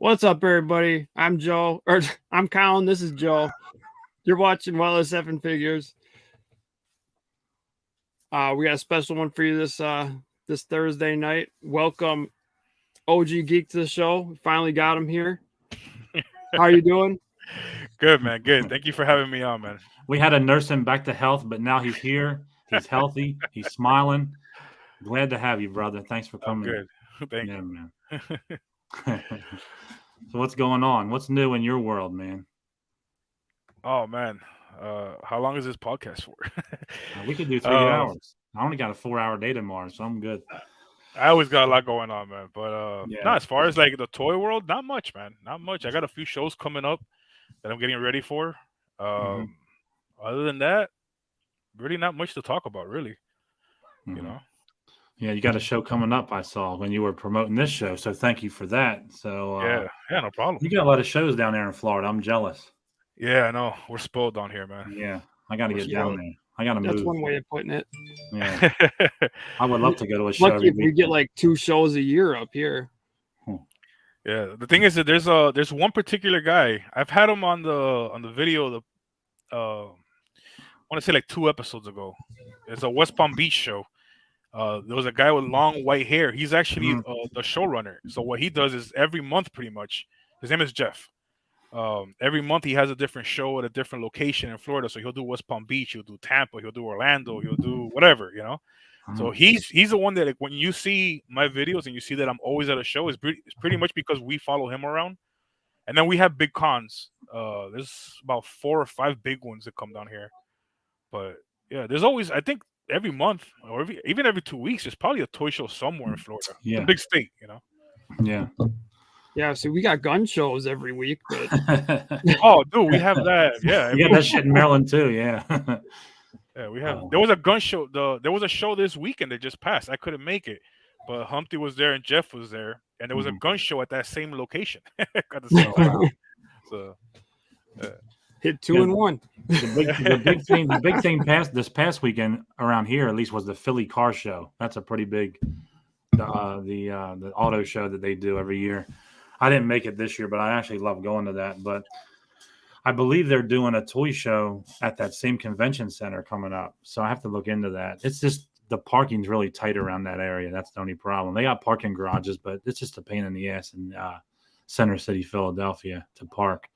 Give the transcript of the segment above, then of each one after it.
What's up, everybody? I'm Joe, or I'm Colin. This is Joe. You're watching Well as Seven Figures. We got a special one for you this Thursday night. Welcome, OG Geek, to the show. We finally got him here. How are you doing? Good, man. Good. Thank you for having me on, man. We had to nurse him back to health, but now he's here. He's healthy. He's smiling. Glad to have you, brother. Thanks for I'm coming. good. Thank Yeah, you. man. So what's going on? What's new in your world, man? Oh man. How long is this podcast for? We could do 3 hours. I only got a 4-hour day tomorrow, so I'm good. I always got a lot going on, man. But Yeah. no, as far as like the toy world, not much, man. Not much. I got a few shows coming up that I'm getting ready for. Other than that, really not much to talk about, really. You know. Yeah, you got a show coming up, I saw, when you were promoting this show. So thank you for that. So yeah, no problem. You got a lot of shows down there in Florida. I'm jealous. Yeah, I know. We're spoiled down here, man. Yeah, I got to get down there. I got to move. That's one way of putting it. Yeah, I would love to go to a show. Lucky if we get like 2 shows a year up here. Yeah, the thing is that there's one particular guy. I've had him on the video. I want to say like 2 episodes ago. It's a West Palm Beach show. There was a guy with long white hair. He's actually the showrunner. So what he does is every month, pretty much. His name is Jeff. Every month he has a different show at a different location in Florida. So he'll do West Palm Beach, he'll do Tampa, he'll do Orlando, he'll do whatever, you know. So he's the one that, like, when you see my videos and you see that I'm always at a show, it's pretty much because we follow him around. And then we have big cons. There's about 4 or 5 big ones that come down here. But yeah, there's always, I think, every month or even every 2 weeks, there's probably a toy show somewhere in Florida. Yeah, it's a big state, you know. Yeah. Yeah, so we got gun shows every week. But... oh, dude, we have that. Yeah, you got that shit in Maryland too. Yeah. Yeah, we have. There was a gun show. There was a show this weekend that just passed. I couldn't make it, but Humpty was there and Jeff was there, and there was a gun show at that same location. So hit 2 and 1. The big thing this past weekend around here, at least, was the Philly car show. That's a pretty big the auto show that they do every year. I didn't make it this year, but I actually love going to that. But I believe they're doing a toy show at that same convention center coming up. So I have to look into that. It's just the parking's really tight around that area. That's the only problem. They got parking garages, but it's just a pain in the ass in Center City, Philadelphia, to park.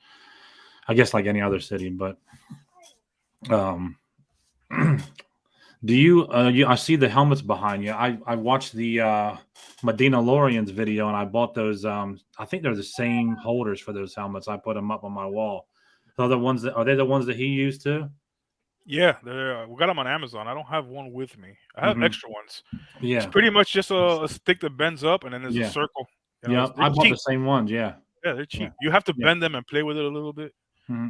I guess like any other city, but do you I see the helmets behind you. I watched the Medina Lorian's video, and I bought those. I think they're the same holders for those helmets. I put them up on my wall. So are they the ones that he used too? Yeah, we got them on Amazon. I don't have one with me. I have extra ones. Yeah, it's pretty much just a stick that bends up, and then there's a circle. You know, I bought the same ones. Yeah, they're cheap. Yeah. You have to bend them and play with it a little bit.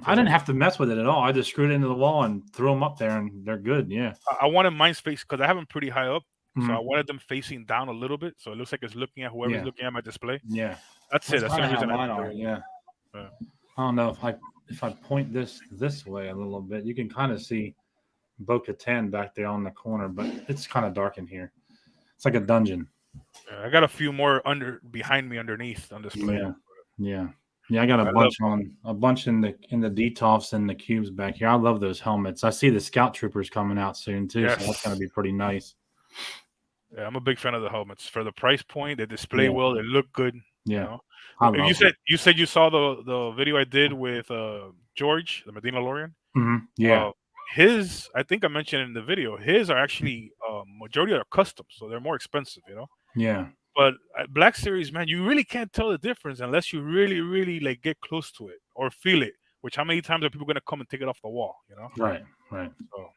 I didn't have to mess with it at all. I just screwed it into the wall and threw them up there, and they're good. Yeah. I wanted mine face because I have them pretty high up, so I wanted them facing down a little bit, so it looks like it's looking at whoever's looking at my display. Yeah. That's it. That's the reason mine are. Yeah. I don't know if I point this way a little bit, you can kind of see Bo-Katan back there on the corner, but it's kind of dark in here. It's like a dungeon. Yeah, I got a few more behind me underneath on display. Yeah, I got a bunch in the DTOFs and the cubes back here. I love those helmets. I see the Scout Troopers coming out soon too, so that's going to be pretty nice. Yeah, I'm a big fan of the helmets. For the price point, they display well, they look good. Yeah. You know? You said you saw the video I did with George, the Medina Lorian? Yeah. His, I think I mentioned in the video, his are actually majority are custom, so they're more expensive, you know? Yeah. But at Black Series, man, you really can't tell the difference unless you really, really like get close to it or feel it. Which, how many times are people gonna come and take it off the wall? You know? Right. So.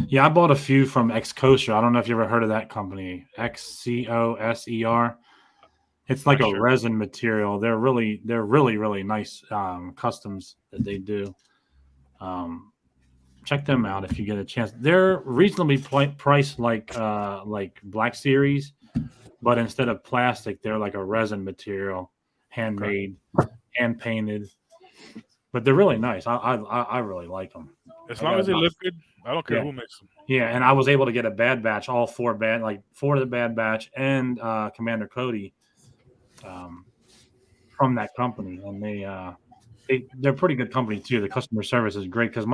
Yeah, I bought a few from Xcoser. I don't know if you ever heard of that company, XCOSER. It's like a resin material. They're really, really nice customs that they do. Check them out if you get a chance. They're reasonably priced like Black Series. But instead of plastic, they're like a resin material, handmade, hand painted. But they're really nice. I really like them. As long as they look good, I don't care who makes them. Yeah, and I was able to get a Bad Batch, all 4 of the Bad Batch, and Commander Cody. from that company, and they're pretty good company too. The customer service is great because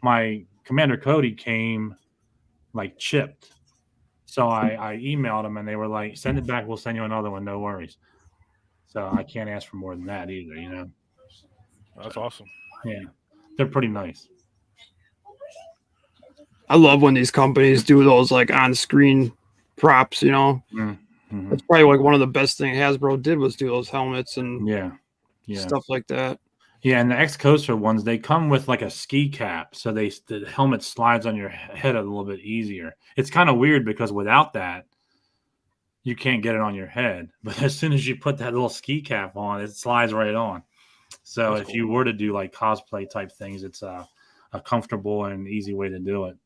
my Commander Cody came like chipped. So I emailed them and they were like, send it back. We'll send you another one. No worries. So I can't ask for more than that either, you know? That's awesome. Yeah. They're pretty nice. I love when these companies do those like on-screen props, you know? Mm-hmm. That's probably like one of the best things Hasbro did was do those helmets and stuff like that. Yeah, and the X-Coaster ones, they come with like a ski cap, so the helmet slides on your head a little bit easier. It's kind of weird because without that, you can't get it on your head. But as soon as you put that little ski cap on, it slides right on. So That's if cool. you were to do like cosplay type things, it's a comfortable and easy way to do it.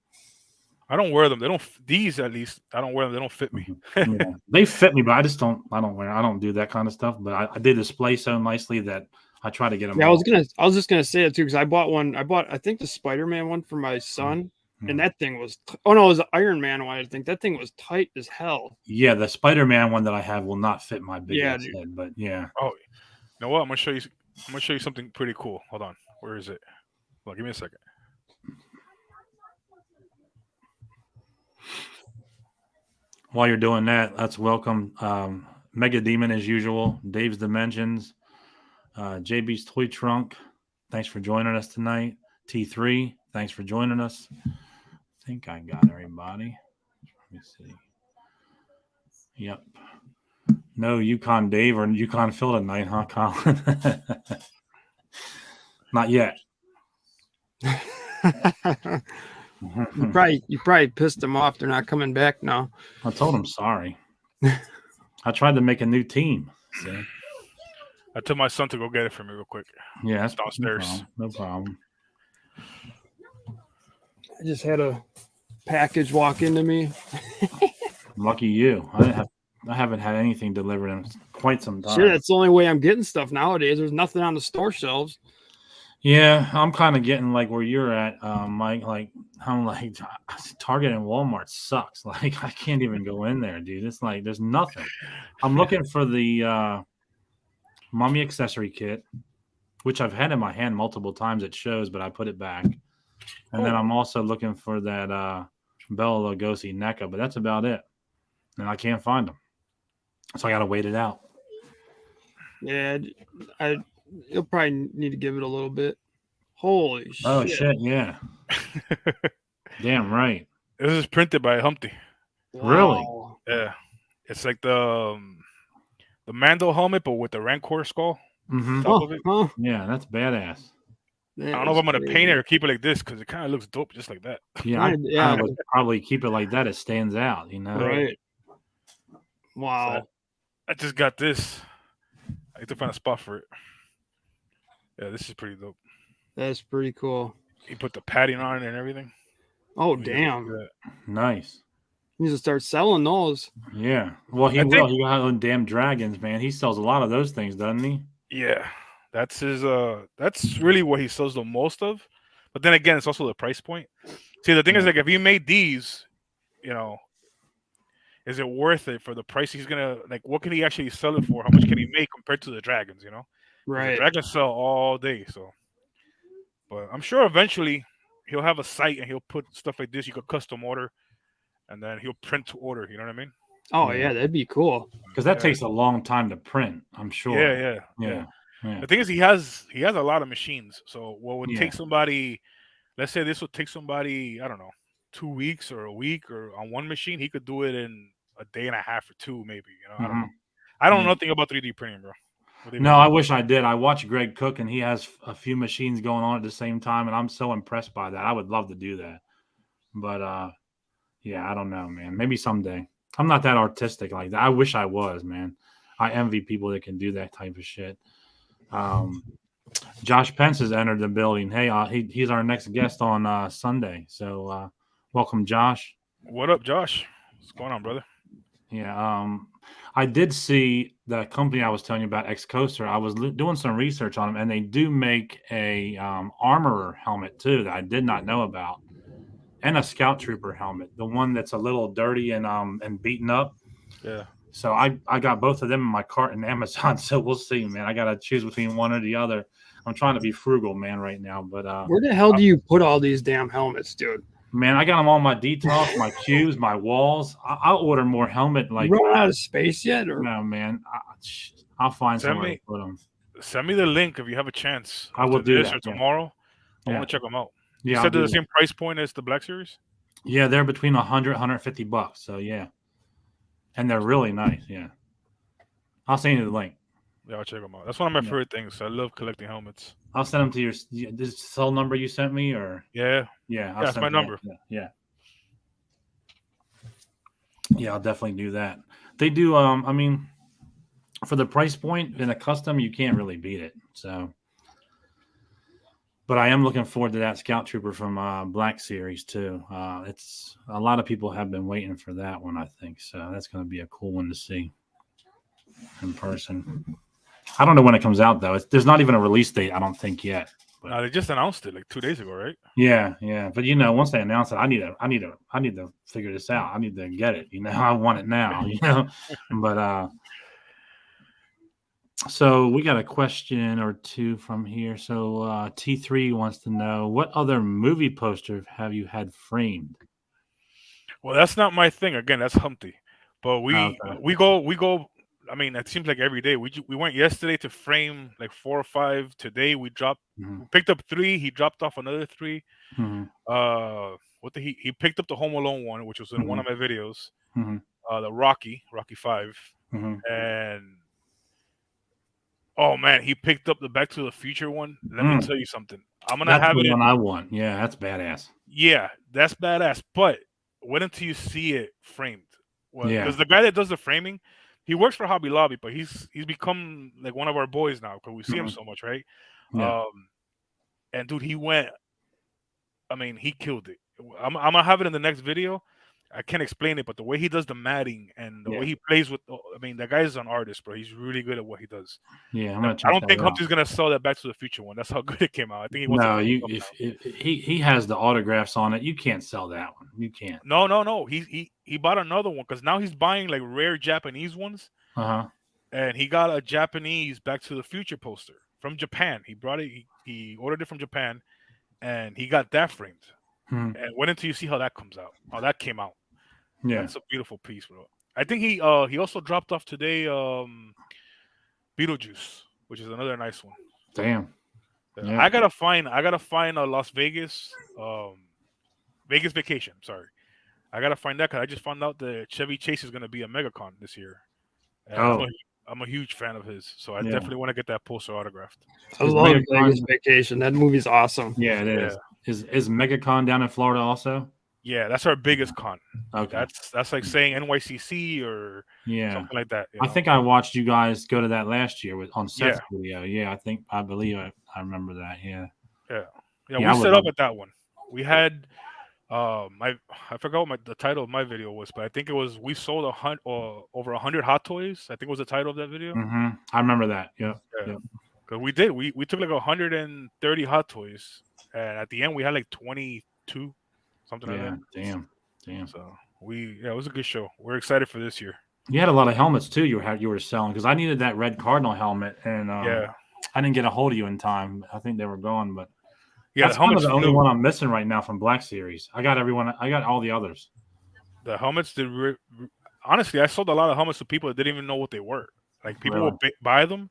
I don't wear them. They don't. These at least I don't wear them. They don't fit me. Yeah. They fit me, but I don't do that kind of stuff. But I did display so nicely that I try to get them. Yeah, I was just gonna say it too because I bought one. I think the Spider-Man one for my son, and that thing was. Oh no, it was the Iron Man one. I think that thing was tight as hell. Yeah, the Spider-Man one that I have will not fit my big ass head, but yeah. Oh, you know what? I'm gonna show you something pretty cool. Hold on. Where is it? Well, give me a second. While you're doing that, let's welcome Mega Demon as usual, Dave's Dimensions, JB's Toy Trunk. Thanks for joining us tonight. T3, thanks for joining us. I think I got everybody. Let me see. Yep. No Yukon Dave or Yukon Phil tonight, huh, Colin? Not yet. You probably pissed them off. They're not coming back now. I told him sorry. I tried to make a new team. See? I told my son to go get it for me real quick. Yeah, that's downstairs. No problem. I just had a package walk into me. Lucky you. I haven't had anything delivered in quite some time. Sure, that's the only way I'm getting stuff nowadays. There's nothing on the store shelves. Yeah, I'm kind of getting like where you're at, Mike. Like I'm like Target and Walmart sucks. Like I can't even go in there, dude. It's like there's nothing. I'm looking for the mummy accessory kit, which I've had in my hand multiple times at shows, but I put it back. And then I'm also looking for that Bela Lugosi NECA, but that's about it. And I can't find them, so I got to wait it out. Yeah, you'll probably need to give it a little bit. Holy shit! Oh shit! Yeah. Damn right. This is printed by Humpty. Really? Yeah. It's like the Mando helmet, but with the Rancor skull. Mm-hmm. Top of it. Yeah, that's badass. I don't know if I'm gonna paint it or keep it like this because it kind of looks dope, just like that. Yeah, I would probably keep it like that. It stands out, you know. Right. Wow. So I just got this. I have to find a spot for it. Yeah, this is pretty dope. That's pretty cool. He put the padding on it and everything. Oh, damn. Nice. He needs to start selling those. Yeah. Well, he will. He got those damn dragons, man. He sells a lot of those things, doesn't he? Yeah. That's his that's really what he sells the most of. But then again, it's also the price point. See, the thing is, like, if he made these, you know, is it worth it for the price he's gonna, like, what can he actually sell it for? How much can he make compared to the dragons, you know? Right. The dragons sell all day, so. But I'm sure eventually he'll have a site and he'll put stuff like this. You could custom order, and then he'll print to order. You know what I mean? Oh yeah, that'd be cool. Because that takes a long time to print. I'm sure. Yeah. The thing is, he has a lot of machines. So what would take somebody? Let's say this would take somebody, I don't know, 2 weeks or a week, or on one machine, he could do it in a day and a half or two, maybe. You know, I don't know. I don't know nothing about 3D printing, bro. No, I wish I did. I watched Greg cook, and he has a few machines going on at the same time, and I'm so impressed by that. I would love to do that, but yeah, I don't know, man. Maybe someday. I'm not that artistic like that. I wish I was, man. I envy people that can do that type of shit. Josh Pence has entered the building. Hey, he's our next guest on Sunday. So welcome, Josh. What up, Josh? What's going on, brother? Yeah, I did see the company I was telling you about, X-Coaster. I was doing some research on them, and they do make a armorer helmet too that I did not know about, and a scout trooper helmet. The one that's a little dirty and beaten up. Yeah. So I got both of them in my cart in Amazon. So we'll see, man. I gotta choose between one or the other. I'm trying to be frugal, man, right now. But Where the hell do you put all these damn helmets, dude? man, I got them on my detox, my cubes, my walls. I'll order more helmet. You Like, running out of space yet? Or no, man. I'll find Send somewhere me- to put them. Send me the link if you have a chance. I will after do this that, or yeah. tomorrow. I Yeah. want to check them out. Yeah, You I'll said they're do the that. same price point as the Black Series? Yeah, they're between 100, 150 bucks. So yeah, and they're really nice. Yeah, I'll send you the link. Yeah, I'll check them out. That's one of my Yeah. favorite things. I love collecting helmets. I'll send them to your this cell number you sent me, or Yeah. yeah, That's my send you that. number. Yeah, I'll definitely do that. They do. I mean, for the price point in a custom, you can't really beat it. So, but I am looking forward to that Scout Trooper from Black Series too. It's a lot of people have been waiting for that one, I think. So that's going to be a cool one to see in person. I don't know when it comes out though. There's not even a release date, I don't think yet. But They just announced it like 2 days ago, right? yeah. But once they announce it, I need to figure this out. I need to get it. I want it now. But so we got a question or two from here. So T3 wants to know, what other movie poster have you had framed? Well, that's not my thing. Again, that's Humpty. But we go. I mean, it seems like every day. We went yesterday to frame like 4 or 5. Today we picked up 3. He dropped off another 3. Mm-hmm. He picked up the Home Alone one, which was in one of my videos. Mm-hmm. The Rocky 5, and oh man, he picked up the Back to the Future one. Let me tell you something. I'm gonna That's have the it. one I want. Yeah, that's badass. Yeah, that's badass. But wait until you see it framed. Well, because the guy that does the framing, he works for Hobby Lobby, but he's become like one of our boys now because we see him so much, right? Yeah. And dude, he went. I mean, he killed it. I'm gonna have it in the next video. I can't explain it, but the way he does the matting and the way he plays with, I mean, that guy's an artist, bro. He's really good at what he does. Yeah, I'm gonna check I don't that think out. Humpty's gonna sell that Back to the Future one. That's how good it came out. I think he wants. No, if he has the autographs on it, you can't sell that one. You can't. No. He bought another one because now he's buying like rare Japanese ones. And he got a Japanese Back to the Future poster from Japan. He brought it. He ordered it from Japan, and he got that framed. And wait until you see how that comes out. How that came out. Yeah, that's a beautiful piece, bro. I think he also dropped off today Beetlejuice, which is another nice one. Damn. Yeah. I gotta find a Las Vegas Vegas Vacation. Sorry, I gotta find that because I just found out that Chevy Chase is gonna be a MegaCon this year. And I'm a huge fan of his, so I definitely want to get that poster autographed. I love Vegas Vacation. That movie's awesome. Yeah, it is. Is MegaCon down in Florida also? Yeah, that's our biggest con. Okay, that's like saying NYCC or something like that. I think I watched you guys go to that last year on Seth's video. Yeah, I believe I remember that. Yeah. We set up at that one. We had I forgot what the title of my video was, but I think it was we sold over 100 Hot Toys. I think was the title of that video. I remember that. Yeah. Because we did. We took like 130 Hot Toys, and at the end we had like 22. Something like that. Damn. So it was a good show. We're excited for this year. You had a lot of helmets too. You were selling because I needed that red Cardinal helmet, and I didn't get a hold of you in time. I think they were gone, but that's kind of the only one I'm missing right now from Black Series. I got everyone. I got all the others. The helmets did. Honestly, I sold a lot of helmets to people that didn't even know what they were. Like people would buy them,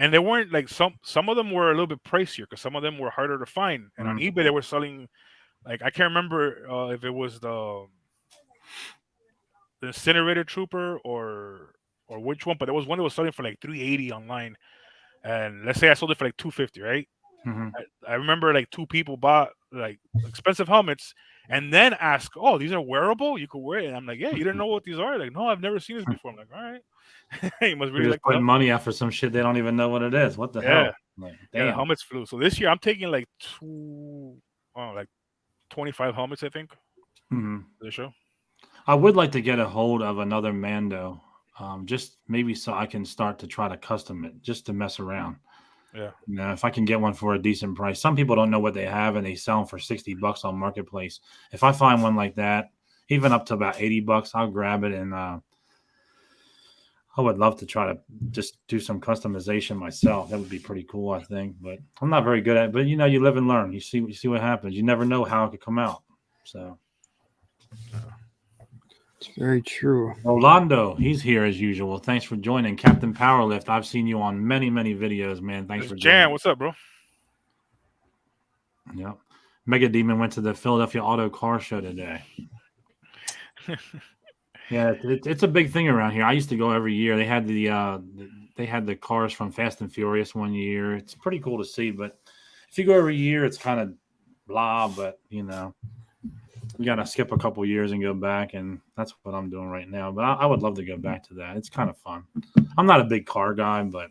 and they weren't like some of them were a little bit pricier because some of them were harder to find. And on eBay they were selling. Like I can't remember if it was the Incinerator Trooper or which one, but there was one that was selling for like $380 online, and let's say I sold it for like $250, right? I remember like 2 people bought like expensive helmets and then asked, "Oh, these are wearable? You could wear it?" And I'm like, "Yeah, you didn't know what these are?" Like, "No, I've never seen this before." I'm like, "All right." You must really like putting money out for some shit they don't even know what it is. What the hell? Like, damn. Helmets flew. So this year I'm taking like 25 helmets, I think. For the show. I would like to get a hold of another Mando, just maybe so I can start to try to custom it, just to mess around. Yeah. If I can get one for a decent price. Some people don't know what they have, and they sell them for $60 on Marketplace. If I find one like that, even up to about $80, I'll grab it and I would love to try to just do some customization myself. That would be pretty cool, I think. But I'm not very good at it. But you live and learn. You see what happens. You never know how it could come out. So It's very true. Rolando, he's here as usual. Thanks for joining. Captain Powerlift. I've seen you on many, many videos, man. Thanks for joining. Jan, what's up, bro? Yeah. Mega Demon went to the Philadelphia Auto Car Show today. Yeah, it's a big thing around here. I used to go every year. They had the cars from Fast and Furious one year. It's pretty cool to see, but if you go every year, it's kind of blah. But we gotta skip a couple years and go back, and that's what I'm doing right now. But I would love to go back to that. It's kind of fun. I'm not a big car guy, but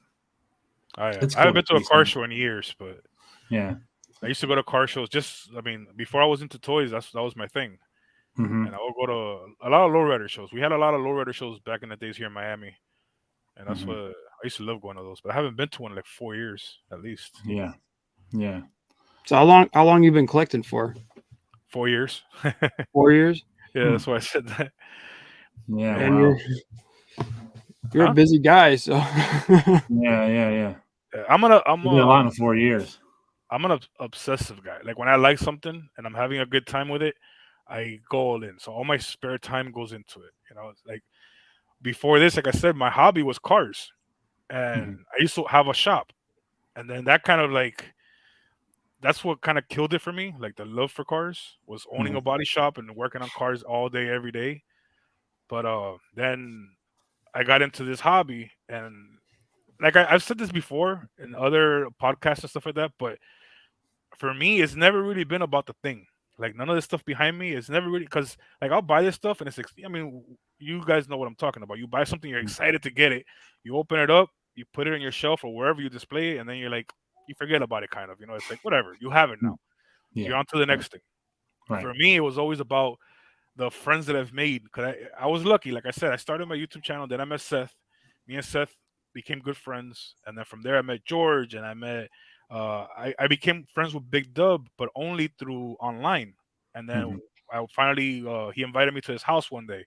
I haven't been to a car show in years, but yeah, I used to go to car shows. Before I was into toys, that was my thing. Mm-hmm. And I would go to a lot of lowrider shows. We had a lot of lowrider shows back in the days here in Miami, and that's what I used to love going to those. But I haven't been to one in like 4 years at least. Yeah. So how long you been collecting for? 4 years. 4 years? Yeah, that's why I said that. Yeah, and wow. you're a busy guy, so yeah. I'm a lot in 4 years. I'm an obsessive guy. Like when I like something and I'm having a good time with it, I go all in. So all my spare time goes into it. It's like before this, like I said, my hobby was cars, and I used to have a shop, and then that kind of that's what kind of killed it for me. Like the love for cars was owning a body shop and working on cars all day, every day. But then I got into this hobby, and like I've said this before in other podcasts and stuff like that, but for me, it's never really been about the thing. Like none of this stuff behind me is never really, because like I'll buy this stuff and it's, you guys know what I'm talking about. You buy something, you're excited to get it, you open it up, you put it on your shelf or wherever you display it, and then you're like, you forget about it kind of, it's like whatever, you have it now. Yeah. You're on to the next thing. Right. For me, it was always about the friends that I've made, because I was lucky. Like I said, I started my YouTube channel, then I met Seth. Me and Seth became good friends, and then from there I met George, and I met I became friends with Big Dub, but only through online. And then I finally he invited me to his house one day.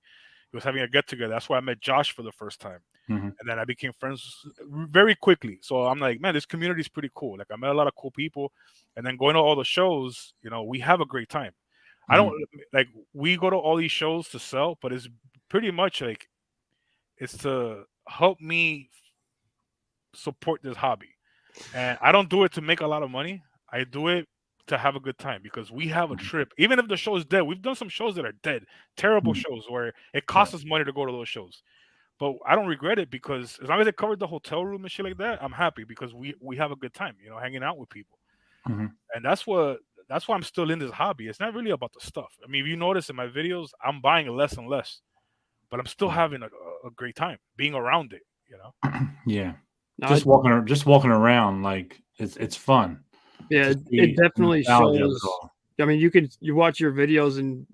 He was having a get together. That's where I met Josh for the first time. And then I became friends very quickly. So I'm like, man, this community is pretty cool. Like I met a lot of cool people, and then going to all the shows, we have a great time. I don't like, we go to all these shows to sell, but it's pretty much like it's to help me support this hobby. And I don't do it to make a lot of money. I do it to have a good time, because we have a trip. Even if the show is dead, we've done some shows that are dead, terrible shows where it costs us money to go to those shows. But I don't regret it, because as long as it covered the hotel room and shit like that, I'm happy, because we have a good time, hanging out with people. And that's why I'm still in this hobby. It's not really about the stuff. I mean, if you notice in my videos, I'm buying less and less, but I'm still having a great time being around it, Yeah. No, just walking around, like it's fun. Yeah, it definitely shows. I mean, you watch your videos and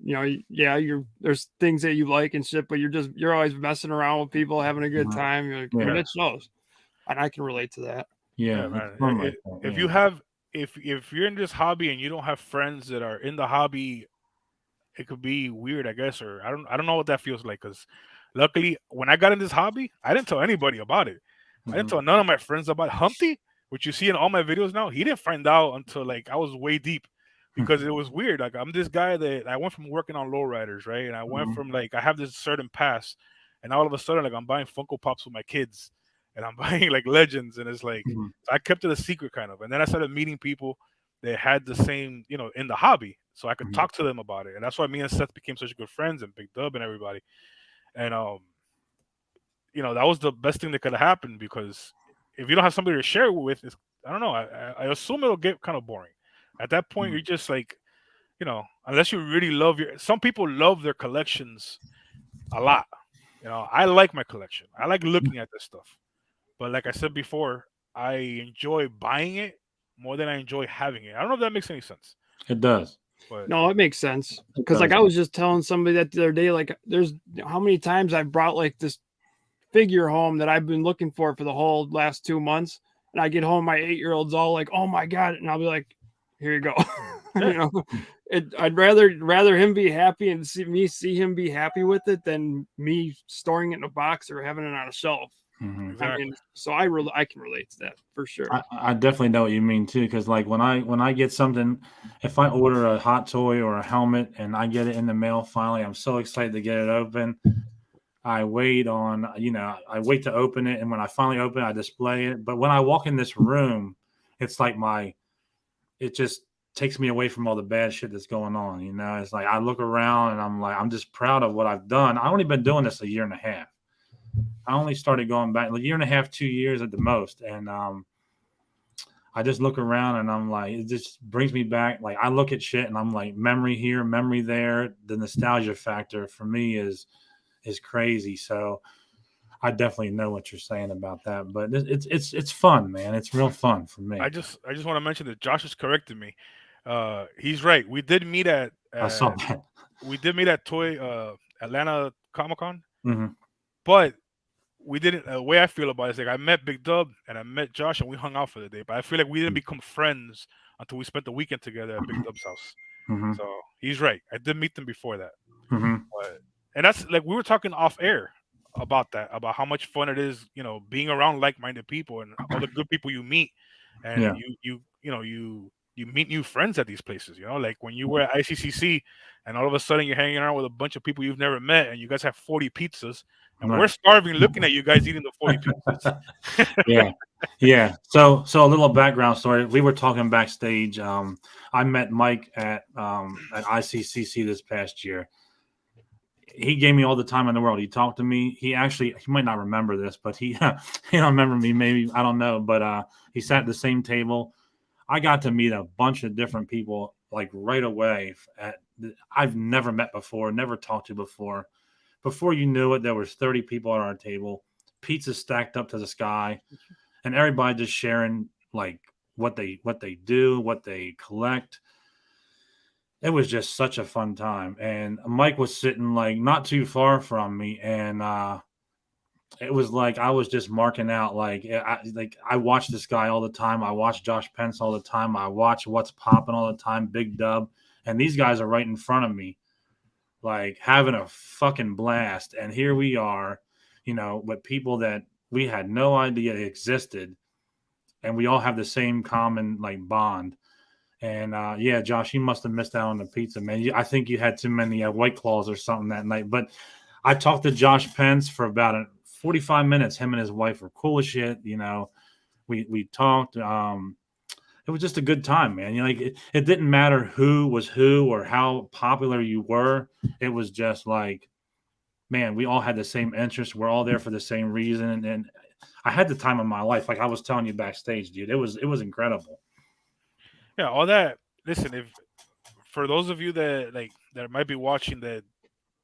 there's things that you like and shit, but you're always messing around with people, having a good time. I mean, it shows, and I can relate to that. Yeah, man. If you're in this hobby and you don't have friends that are in the hobby, it could be weird, I guess, or I don't know what that feels like. Because luckily, when I got in this hobby, I didn't tell anybody about it. I didn't tell none of my friends about Humpty, which you see in all my videos now. He didn't find out until like I was way deep, because it was weird. Like I'm this guy that I went from working on lowriders, right? And I went from like I have this certain past, and all of a sudden like I'm buying Funko Pops with my kids, and I'm buying like Legends, and it's like so I kept it a secret kind of. And then I started meeting people that had the same, in the hobby, so I could talk to them about it. And that's why me and Seth became such good friends, and Big Dub and everybody. And that was the best thing that could have happened, because if you don't have somebody to share with, I don't know. I assume it'll get kind of boring. At that point, you're just like, unless you really love some people love their collections a lot. I like my collection. I like looking at this stuff. But like I said before, I enjoy buying it more than I enjoy having it. I don't know if that makes any sense. It does. But no, it makes sense. Because like I was just telling somebody that the other day, like there's how many times I've brought like this figure home that I've been looking for the whole last 2 months, and I get home, my 8-year-old's all like, "Oh my god!" and I'll be like, "Here you go." I'd rather him be happy and see him be happy with it than me storing it in a box or having it on a shelf. Exactly. I mean, so I can relate to that for sure. I definitely know what you mean too, because like when I get something, if I order a hot toy or a helmet and I get it in the mail finally, I'm so excited to get it open. I wait to open it, and when I finally open it, I display it. But when I walk in this room, it's like it just takes me away from all the bad shit that's going on. It's like I look around and I'm just proud of what I've done. I've only been doing this a year and a half. I only started going back a year and a half, 2 years at the most. And I just look around and I'm like, it just brings me back. Like I look at shit and I'm like, memory here, memory there. The nostalgia factor for me is crazy. So I definitely know what you're saying about that, but it's fun, man. It's real fun for me. I just want to mention that Josh has corrected me. He's right. We did meet at I saw that. We did meet at Atlanta Comic-Con, Mm-hmm. but we didn't. The way I feel about it is like I met Big Dub and I met Josh and we hung out for the day, but I feel like we didn't become friends until we spent the weekend together at Big Dub's house. Mm-hmm. So he's right. I did meet them before that, Mm-hmm. and that's like we were talking off air about that, about how much fun it is, being around like-minded people and all the good people you meet, and Yeah. you meet new friends at these places. Like when you were at ICCC, and all of a sudden you're hanging around with a bunch of people you've never met, and you guys have 40 pizzas, and we're starving looking at you guys eating the 40 pizzas. Yeah. So a little background story. We were talking backstage. I met Mike at ICCC this past year. He gave me all the time in the world. He talked to me. He might not remember this, but he don't remember me. Maybe, I don't know. But he sat at the same table. I got to meet a bunch of different people like right away. I've never met before, never talked to before. Before you knew it, there was 30 people at our table, pizza stacked up to the sky, and everybody just sharing like what they do, what they collect. It was just such a fun time. And Mike was sitting like not too far from me, and it was like I was just marking out. I watch this guy all the time. I watch Josh Pence all the time. I watch What's Popping all the time, Big Dub, and these guys are right in front of me, like having a fucking blast. And here we are, with people that we had no idea existed, and we all have the same common like bond. And yeah, Josh, you must have missed out on the pizza, man. I think you had too many White Claws or something that night. But I talked to Josh Pence for about 45 minutes. Him and his wife were cool as shit. We talked. It was just a good time, man. It didn't matter who was who or how popular you were. It was just like, man, we all had the same interests. We're all there for the same reason. And I had the time of my life. Like I was telling you backstage, dude, it was incredible. Yeah, all that. Listen, if for those of you that might be watching that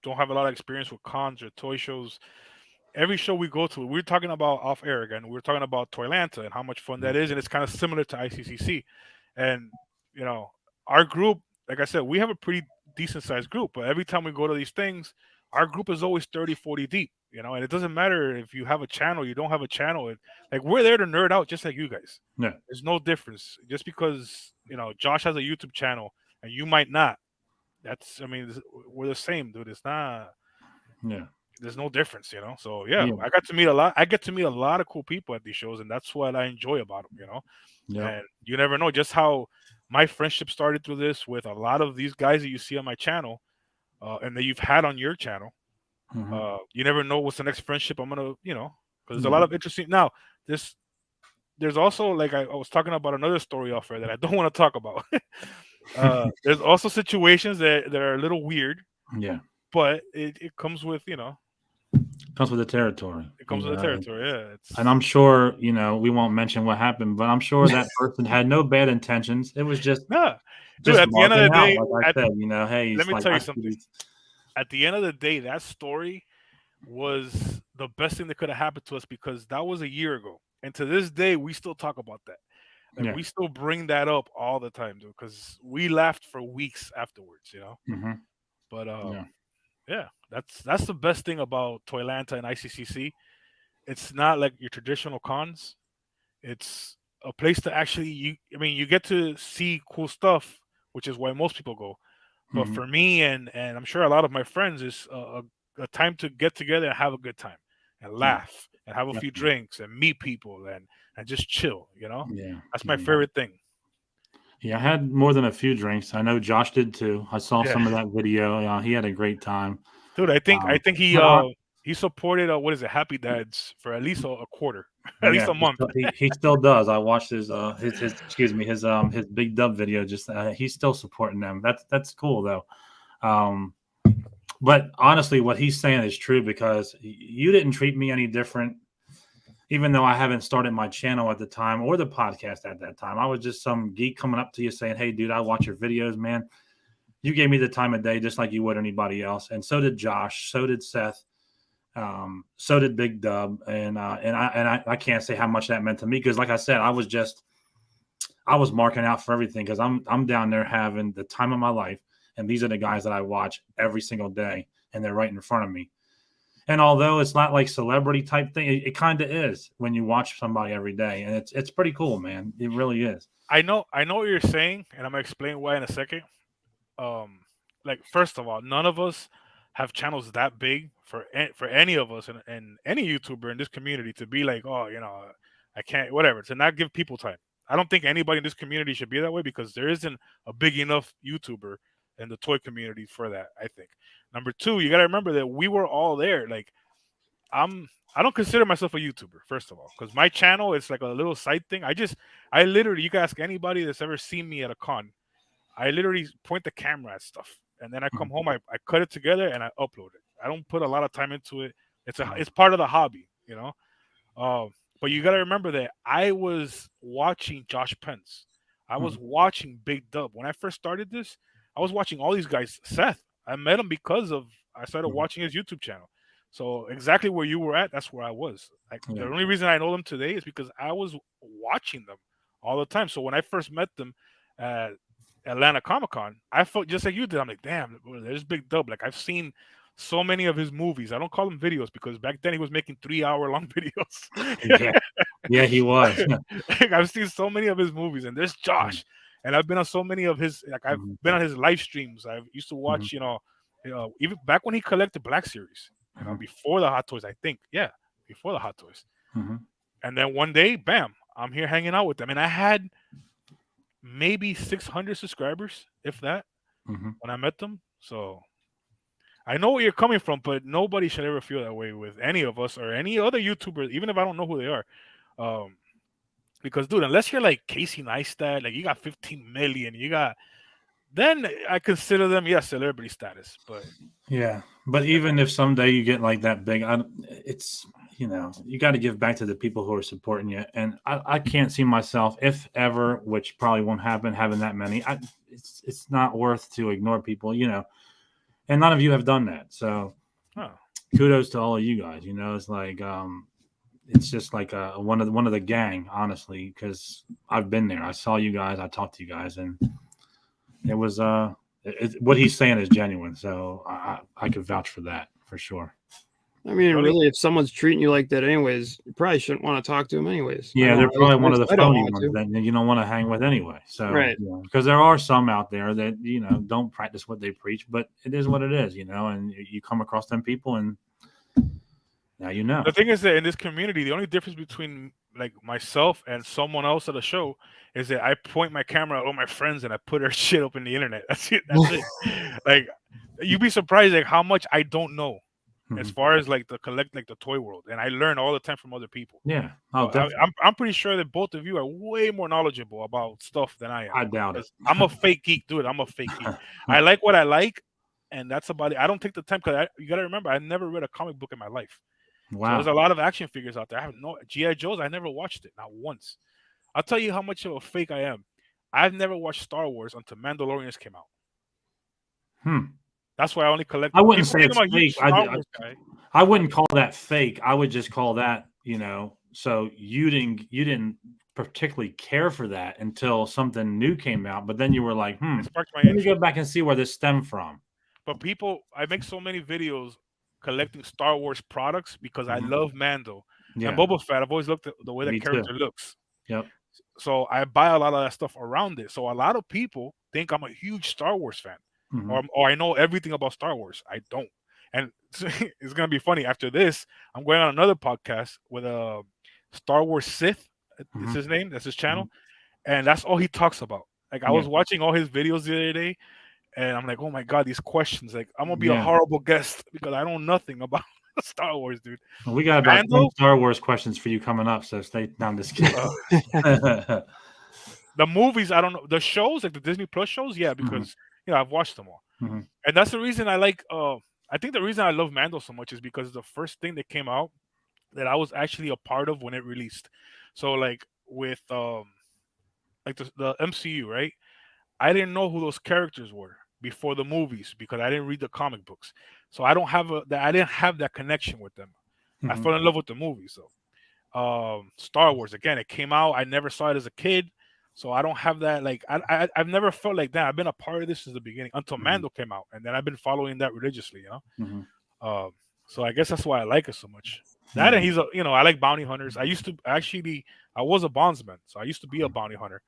don't have a lot of experience with cons or toy shows, every show we go to, we're talking about off air again. We're talking about Toylanta and how much fun that is, and it's kind of similar to ICCC. And our group, like I said, we have a pretty decent sized group, but every time we go to these things, our group is always 30, 40 deep. And it doesn't matter if you have a channel, you don't have a channel. Like we're there to nerd out just like you guys. Yeah. There's no difference. Just because Josh has a YouTube channel and you might not. We're the same, dude. It's not. Yeah. There's no difference, So yeah, I got to meet a lot. I get to meet a lot of cool people at these shows, and that's what I enjoy about them, Yeah. And you never know just how my friendship started through this with a lot of these guys that you see on my channel, and that you've had on your channel. Mm-hmm. You never know what's the next friendship I'm gonna, because there's a lot of interesting. Now, there's also like I was talking about another story off air that I don't want to talk about. There's also situations that are a little weird. Yeah. But it comes with, comes with the territory. It comes with the territory, yeah. And I'm sure, we won't mention what happened, but I'm sure that person had no bad intentions. It was just Dude, at the end of the day, like I said, hey, let me tell you something. At the end of the day, that story was the best thing that could have happened to us because that was a year ago. And to this day, we still talk about that. And we still bring that up all the time, dude, because we laughed for weeks afterwards, Mm-hmm. But yeah, that's the best thing about Toylanta and ICCC. It's not like your traditional cons. It's a place to actually you get to see cool stuff which is why most people go. But for me and I'm sure a lot of my friends, is a time to get together and have a good time and laugh and have a few drinks and meet people and just chill. That's my favorite thing. Yeah, I had more than a few drinks. I know Josh did too. I saw some of that video. He had a great time, dude. I think he supported what is it, Happy Dads, for at least a quarter, at least a month. He still does. I watched his Big Dub video. Just he's still supporting them. That's cool though. But honestly, what he's saying is true, because you didn't treat me any different, even though I haven't started my channel at the time or the podcast at that time. I was just some geek coming up to you saying, "Hey, dude, I watch your videos, man." You gave me the time of day just like you would anybody else, and so did Josh, so did Seth, so did Big Dub, and I can't say how much that meant to me, because, like I said, I was marking out for everything, because I'm down there having the time of my life, and these are the guys that I watch every single day, and they're right in front of me. And although it's not like celebrity type thing, it kind of is when you watch somebody every day, and it's pretty cool, man. It really is. I know what you're saying, and I'm gonna explain why in a second. Like, first of all, none of us have channels that big for any of us and any YouTuber in this community to be like, oh, I can't, whatever, to not give people time. I don't think anybody in this community should be that way, because there isn't a big enough YouTuber in the toy community for that, I think. Number two, you got to remember that we were all there. Like, I don't consider myself a YouTuber, first of all, because my channel is like a little side thing. I literally, you can ask anybody that's ever seen me at a con. I literally point the camera at stuff, and then I come home, I cut it together, and I upload it. I don't put a lot of time into it. It's part of the hobby, But you got to remember that I was watching Josh Pence. I was watching Big Dub. When I first started this, I was watching all these guys. Seth, I met him because I started watching his YouTube channel. So exactly where you were at, that's where I was. The only reason I know them today is because I was watching them all the time. So when I first met them at Atlanta Comic-Con, I felt just like you did. I'm like, damn, there's Big Dub. Like, I've seen so many of his movies. I don't call them videos, because back then he was making 3-hour-long videos. Yeah, he was. I've seen so many of his movies, and there's Josh, and I've been on so many of his. Like, I've been on his live streams. I used to watch, even back when he collected Black Series, before the Hot Toys, I think. Yeah, before the Hot Toys. And then one day, bam, I'm here hanging out with them, and I had maybe 600 subscribers, if that, when I met them. So I know where you're coming from, but nobody should ever feel that way with any of us or any other YouTuber, even if I don't know who they are. Because, dude, unless you're like Casey Neistat, like you got 15 million, then I consider them, celebrity status. But but even if someday you get like that big, it's, you got to give back to the people who are supporting you. And I can't see myself, if ever, which probably won't happen, having that many. It's not worth to ignore people, and none of you have done that. So kudos to all of you guys. It's like, it's just like one of the gang, honestly, because I've been there. I saw you guys. I talked to you guys, and it was what he's saying is genuine. So I could vouch for that for sure. I mean, really, if someone's treating you like that anyways, you probably shouldn't want to talk to them anyways. Yeah, they're probably one of the phony ones that you don't want to hang with anyway. So, because there are some out there that, don't practice what they preach, but it is what it is, and you come across them people, and now you know. The thing is that in this community, the only difference between like myself and someone else at a show is that I point my camera at all my friends and I put their shit up in the internet. That's it. Like, you'd be surprised like how much I don't know. As far as like the toy world, and I learn all the time from other people. Yeah, I'm pretty sure that both of you are way more knowledgeable about stuff than I am. I doubt it. I'm a fake geek, dude. I'm a fake geek. I like what I like, and that's about it. I don't take the time, because you got to remember, I never read a comic book in my life. Wow. So there's a lot of action figures out there. I have no G.I. Joe's. I never watched it, not once. I'll tell you how much of a fake I am. I've never watched Star Wars until Mandalorians came out. That's why I only collect. I wouldn't say it's fake. I wouldn't call that fake. I would just call that, so you didn't particularly care for that until something new came out. But then you were like, let me go back and see where this stemmed from. But I make so many videos collecting Star Wars products because I love Mando. And Boba Fett, I've always looked at the way that character looks. Yep. So I buy a lot of that stuff around it. So a lot of people think I'm a huge Star Wars fan, or I know everything about Star Wars. I don't. And it's gonna be funny. After this, I'm going on another podcast with a Star Wars Sith. It's his name. That's his channel, and that's all he talks about. Like I was watching all his videos the other day, and I'm like, oh my god, these questions. Like I'm gonna be a horrible guest because I know nothing about Star Wars, dude. Well, we got about 10 Star Wars questions for you coming up, so stay down this kid. The movies, I don't know. The shows, like the Disney Plus shows, yeah, because I've watched them all, and that's the reason I like. I think the reason I love Mando so much is because the first thing that came out that I was actually a part of when it released. So like with like the MCU, right? I didn't know who those characters were before the movies because I didn't read the comic books. So I didn't have that connection with them. I fell in love with the movies. So Star Wars, again, it came out. I never saw it as a kid. So I don't have that. Like I've never felt like that. I've been a part of this since the beginning until Mando came out, and then I've been following that religiously. So I guess that's why I like it so much. That and he's I like bounty hunters. I was a bondsman, so I used to be a bounty hunter,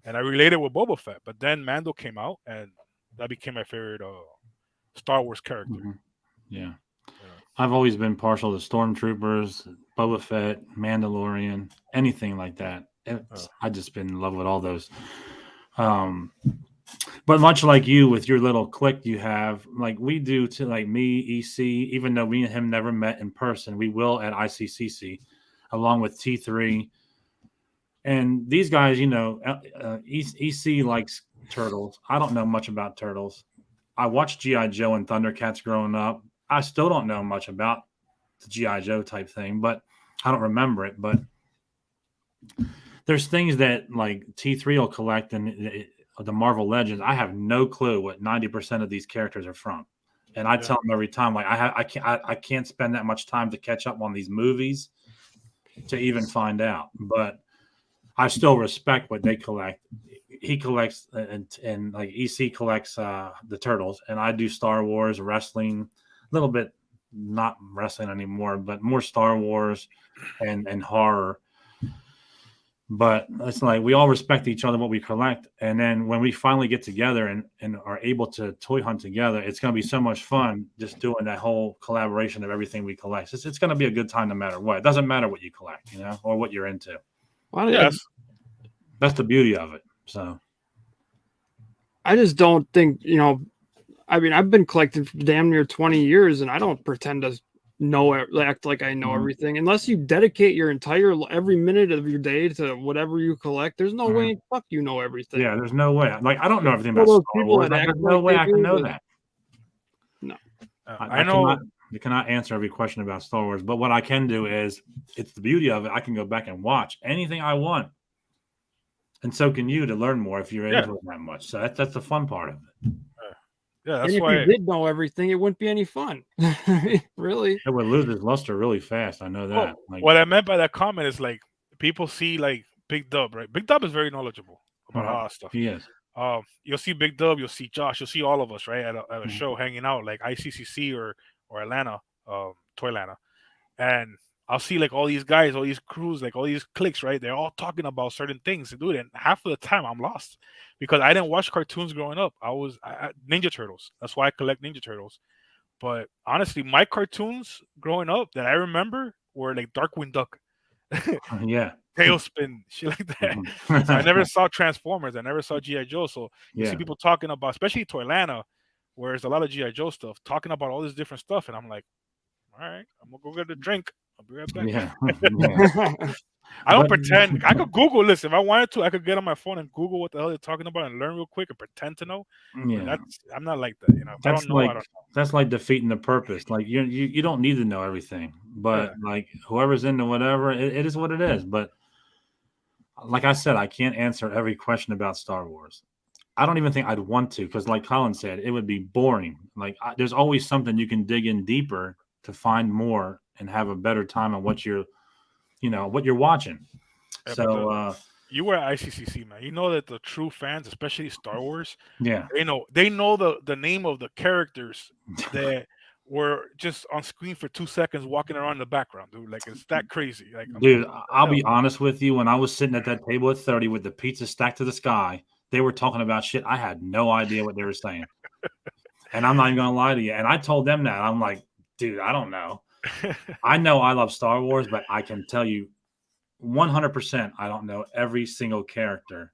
and I related with Boba Fett. But then Mando came out, and that became my favorite Star Wars character. Yeah. I've always been partial to Stormtroopers, Boba Fett, Mandalorian, anything like that. I've just been in love with all those. But much like you with your little clique you have, like we do to like me, EC, even though we and him never met in person, we will at ICCC along with T3. And these guys, EC likes turtles. I don't know much about turtles. I watched G.I. Joe and Thundercats growing up. I still don't know much about the G.I. Joe type thing, but I don't remember it. But there's things that like T3 will collect and the Marvel Legends. I have no clue what 90% of these characters are from. And I tell them every time, like I can't spend that much time to catch up on these movies to even find out. But I still respect what they collect. He collects and like EC collects the turtles, and I do Star Wars, wrestling, a little bit not wrestling anymore, but more Star Wars and horror. But it's like we all respect each other, what we collect. And then when we finally get together and are able to toy hunt together, it's going to be so much fun just doing that whole collaboration of everything we collect. It's going to be a good time no matter what. It doesn't matter what you collect, or what you're into. Well, yes. That's the beauty of it. So I just don't think, I mean, I've been collecting for damn near 20 years and I don't pretend to act like I know everything unless you dedicate your every minute of your day to whatever you collect. There's no way fuck you know everything. Yeah, there's no way. Like I don't know everything about Star Wars. There's no way I can know that. No, I know. You cannot answer every question about Star Wars, but what I can do is, it's the beauty of it. I can go back and watch anything I want, and so can you to learn more if you're into it that much. So that's the fun part of it. Yeah, that's and why. If you did know everything, it wouldn't be any fun. Really, it would lose its luster really fast. I know that. Well, what I meant by that comment is like people see like Big Dub, right? Big Dub is very knowledgeudable about a lot of stuff. He is. You'll see Big Dub, you'll see Josh, you'll see all of us, right, at a show hanging out like ICCC or Atlanta, Toylanta, and I'll see like all these guys, all these crews, like all these cliques, right? They're all talking about certain things, dude. And half of the time, I'm lost because I didn't watch cartoons growing up. I Ninja Turtles. That's why I collect Ninja Turtles. But honestly, my cartoons growing up that I remember were like Darkwing Duck, Tailspin, shit like that. So I never saw Transformers. I never saw G.I. Joe. So you see people talking about, especially Toylanta, where there's a lot of G.I. Joe stuff, talking about all this different stuff, and I'm like, all right, I'm gonna go get a drink. I'll be right back. Yeah. I don't pretend. I could Google this if I wanted to. I could get on my phone and Google what the hell they're talking about and learn real quick and pretend to know. Yeah, I'm not like that. That's like defeating the purpose. Like you don't need to know everything, but like whoever's into whatever, it is what it is. But like I said, I can't answer every question about Star Wars. I don't even think I'd want to, because like Colin said, it would be boring. Like there's always something you can dig in deeper to find more and have a better time on what you're watching. Yeah, so you were at ICCC, man. You know that the true fans, especially Star Wars, they know the name of the characters that were just on screen for 2 seconds, walking around in the background, dude. Like it's that crazy. Like, dude, I'll be honest with you. When I was sitting at that table at 30 with the pizza stacked to the sky, they were talking about shit. I had no idea what they were saying, and I'm not even gonna lie to you. And I told them that I'm like, dude, I don't know. I know I love Star Wars, but I can tell you 100% I don't know every single character.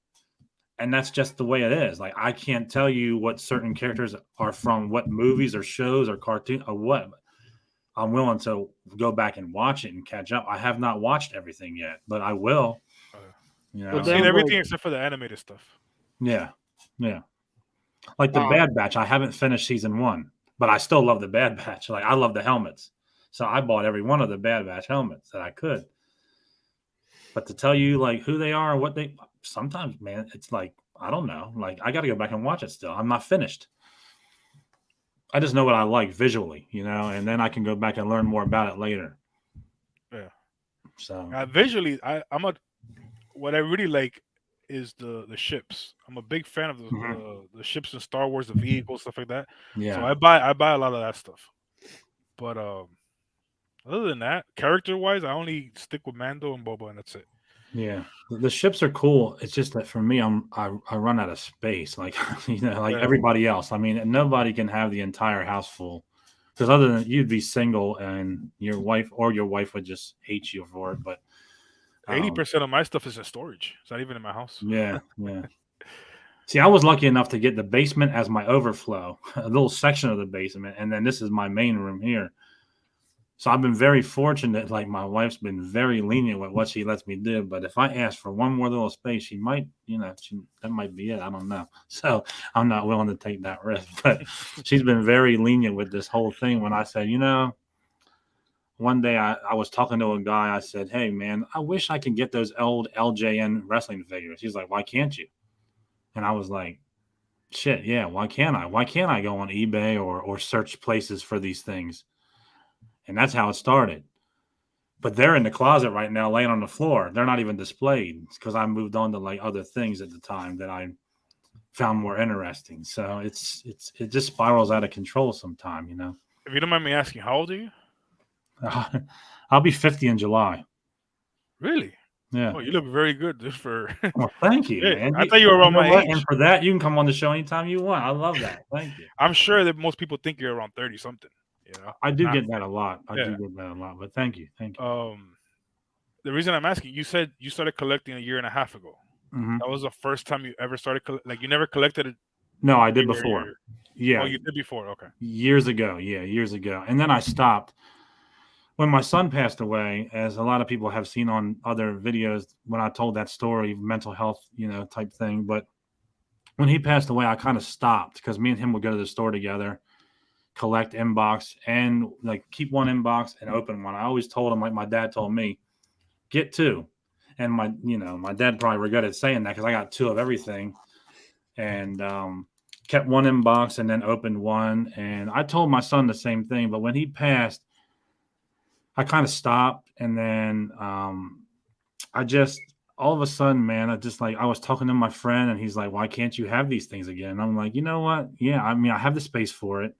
And that's just the way it is. Like, I can't tell you what certain characters are from what movies or shows or cartoon or what. I'm willing to go back and watch it and catch up. I have not watched everything yet, but I will. You know, I've seen everything except for the animated stuff. Yeah. Yeah. Like the Bad Batch, I haven't finished season 1, but I still love the Bad Batch. Like, I love the helmets. So I bought every one of the Bad Batch helmets that I could. But to tell you like who they are and what they sometimes, man, it's like, I don't know. Like, I got to go back and watch it still. I'm not finished. I just know what I like visually, you know, and then I can go back and learn more about it later. Yeah. So visually, what I really like is the ships. I'm a big fan of the ships in Star Wars, the vehicles, stuff like that. Yeah. So I buy a lot of that stuff. But other than that, character wise, I only stick with Mando and Boba, and that's it. Yeah, the ships are cool. It's just that for me, I run out of space, like everybody else. I mean, nobody can have the entire house full, because other than you'd be single and your wife would just hate you for it. But 80% of my stuff is in storage. It's not even in my house. Yeah. See, I was lucky enough to get the basement as my overflow, a little section of the basement, and then this is my main room here. So I've been very fortunate. Like, my wife's been very lenient with what she lets me do. But if I ask for one more little space, she might, that might be it. I don't know. So I'm not willing to take that risk. But she's been very lenient with this whole thing. When I said, one day I was talking to a guy. I said, hey, man, I wish I could get those old LJN wrestling figures. He's like, why can't you? And I was like, shit, yeah, why can't I? Why can't I go on eBay or search places for these things? And that's how it started. But they're in the closet right now, laying on the floor. They're not even displayed because I moved on to like other things at the time that I found more interesting. So it just spirals out of control sometime, If you don't mind me asking, how old are you? I'll be 50 in July. Really? Yeah. Oh, you look very good just for. Well, thank you, man. I thought you were around my age. And for that, you can come on the show anytime you want. I love that. Thank you. I'm sure that most people think you're around 30 something. I do get that a lot. But thank you. The reason I'm asking, you said you started collecting a year and a half ago. Mm-hmm. That was the first time you ever started you never collected it? No, I did before. Yeah. Oh, you did before. Okay. Years ago. Yeah, years ago. And then I stopped. When my son passed away, as a lot of people have seen on other videos, when I told that story, mental health, type thing. But when he passed away, I kind of stopped because me and him would go to the store together, collect inbox, and like keep one inbox and open one. I always told him, like my dad told me, get two. And my dad probably regretted saying that because I got two of everything, and kept one inbox and then opened one. And I told my son the same thing, but when he passed, I kind of stopped. And then I just, all of a sudden, man, I was talking to my friend and he's like, why can't you have these things again? And I'm like, you know what? Yeah, I mean, I have the space for it.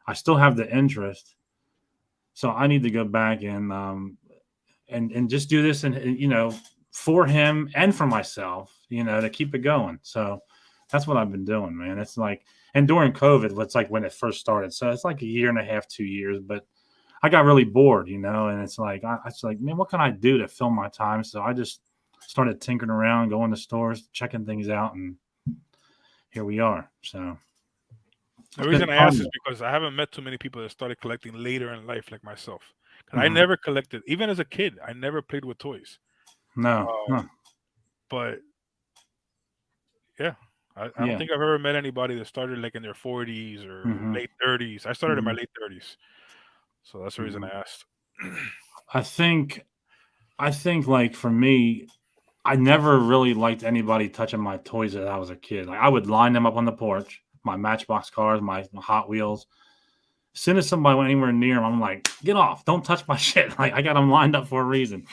I still have the interest. So I need to go back and just do this and, for him and for myself, to keep it going. So that's what I've been doing, man. It's like, and during COVID, it's like when it first started. So it's like a year and a half, 2 years, but I got really bored, and it's like, man, what can I do to fill my time? So I just started tinkering around, going to stores, checking things out, and here we are. So the reason I ask is because I haven't met too many people that started collecting later in life like myself. Mm-hmm. I never collected, even as a kid, I never played with toys. No. But yeah, I don't think I've ever met anybody that started like in their 40s or late 30s. I started in my late 30s. So that's the reason I asked. I think like for me, I never really liked anybody touching my toys as I was a kid. Like I would line them up on the porch, my Matchbox cars, my Hot Wheels. As soon as somebody went anywhere near them, I'm like, get off, don't touch my shit. Like I got them lined up for a reason.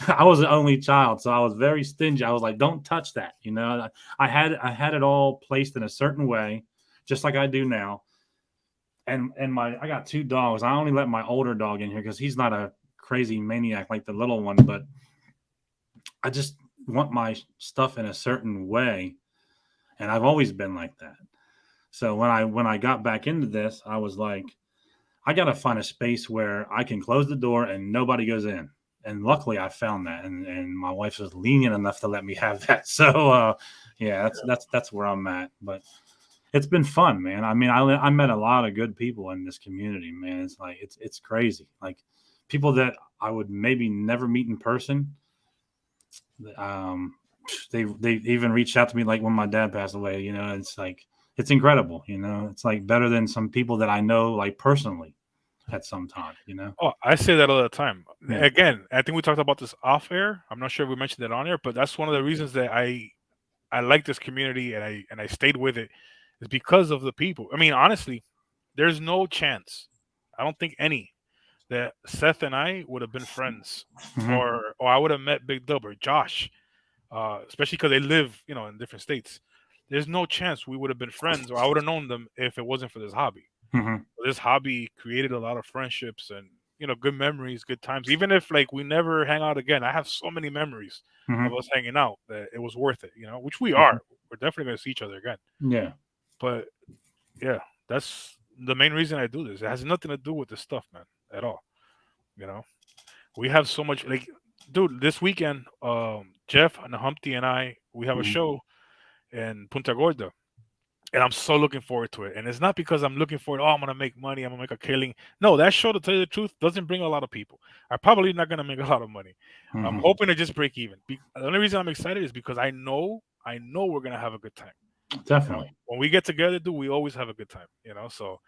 I was the only child, so I was very stingy. I was like, don't touch that. I had it all placed in a certain way, just like I do now. And I got 2 dogs. I only let my older dog in here because he's not a crazy maniac like the little one, but I just want my stuff in a certain way, and I've always been like that. So when I got back into this, I was like, I got to find a space where I can close the door and nobody goes in. And luckily, I found that, and my wife was lenient enough to let me have that. So yeah, that's where I'm at. But it's been fun, man. I mean, I met a lot of good people in this community, man. It's like it's crazy. Like people that I would maybe never meet in person. They even reached out to me like when my dad passed away. You know, it's like it's incredible. You know, it's like better than some people that I know like personally at some time. You know. Oh, I say that all the time. Yeah. Again, I think we talked about this off air. I'm not sure if we mentioned it on air, but that's one of the reasons that I like this community and I stayed with it is because of the people. I mean, honestly, there's no chance. I don't think any that Seth and I would have been friends, or I would have met Big Dub or Josh, especially because they live, you know, in different states. There's no chance we would have been friends, or I would have known them if it wasn't for this hobby. This hobby created a lot of friendships and, you know, good memories, good times. Even if like we never hang out again, I have so many memories of us hanging out that it was worth it. You know, which we are. We're definitely going to see each other again. Yeah. But yeah, that's the main reason I do this. It has nothing to do with this stuff, man, at all. You know, we have so much. Like, dude, this weekend, Jeff and Humpty and we have a show in Punta Gorda, and I'm so looking forward to it. And it's not because I'm looking forward. Oh, I'm gonna make money. I'm gonna make a killing. No, that show, to tell you the truth, doesn't bring a lot of people. I'm probably not gonna make a lot of money. I'm hoping to just break even. The only reason I'm excited is because I know we're gonna have a good time. Definitely. You know? When we get together, dude, we always have a good time. You know, so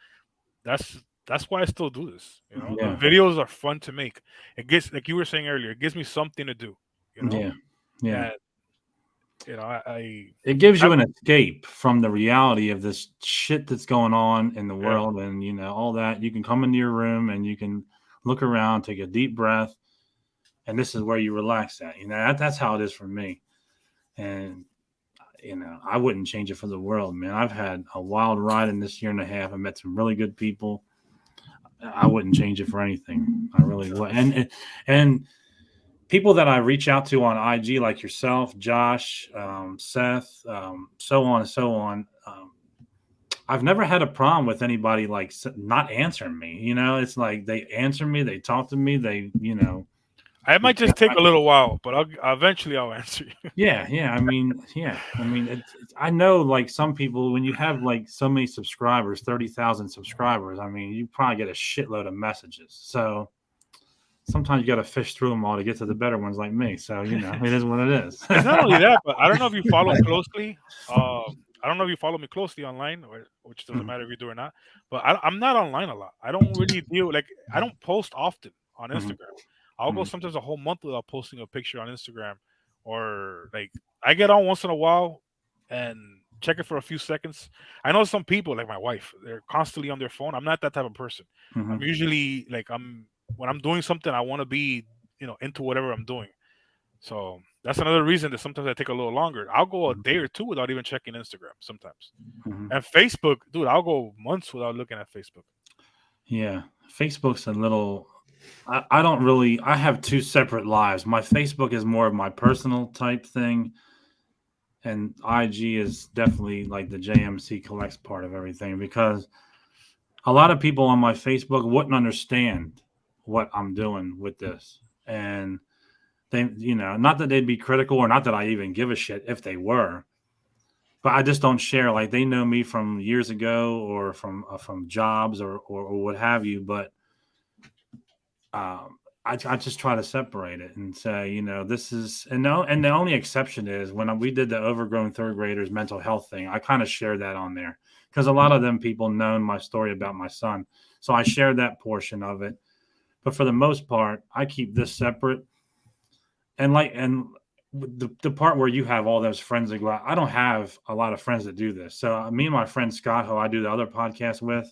that's why I still do this. You know, the videos are fun to make. It gets, like you were saying earlier, it gives me something to do. You know, yeah. And, you know, it gives you an escape from the reality of this shit that's going on in the world, and you know all that. You can come into your room and you can look around, take a deep breath, and this is where you relax at. You know, that's how it is for me. And you know, I wouldn't change it for the world, man. I've had a wild ride in this year and a half. I met some really good people. I wouldn't change it for anything. I really would. And people that I reach out to on IG, like yourself, Josh, Seth, so on and so on. I've never had a problem with anybody like not answering me. You know, it's like they answer me, they talk to me, they, you know. I might just take a little while, but eventually I'll answer you. Yeah. I mean, I know like some people, when you have like so many subscribers, 30,000 subscribers, I mean, you probably get a shitload of messages. So sometimes you got to fish through them all to get to the better ones like me. So, you know, it is what it is. It's not only that, but I don't know if you follow closely. I don't know if you follow me closely online, which doesn't matter if you do or not. But I'm not online a lot. I don't really I don't post often on Instagram. I'll go sometimes a whole month without posting a picture on Instagram, or like I get on once in a while and check it for a few seconds. I know some people, like my wife, they're constantly on their phone. I'm not that type of person. I'm usually like when I'm doing something, I want to be, you know, into whatever I'm doing. So that's another reason that sometimes I take a little longer. I'll go a day or two without even checking Instagram sometimes. And Facebook, dude, I'll go months without looking at Facebook. Yeah, Facebook's a little. I don't really. I have two separate lives. My Facebook is more of my personal type thing, and IG is definitely like the JMC collects part of everything, because a lot of people on my Facebook wouldn't understand what I'm doing with this, and they, you know, not that they'd be critical or not that I even give a shit if they were, but I just don't share. Like they know me from years ago or from jobs or what have you, but. I just try to separate it and say, you know, this is, and the only exception is when we did the overgrown third graders mental health thing, I kind of shared that on there because a lot of them people know my story about my son. So I shared that portion of it. But for the most part, I keep this separate. And the part where you have all those friends that go out, I don't have a lot of friends that do this. So me and my friend Scott, who I do the other podcast with,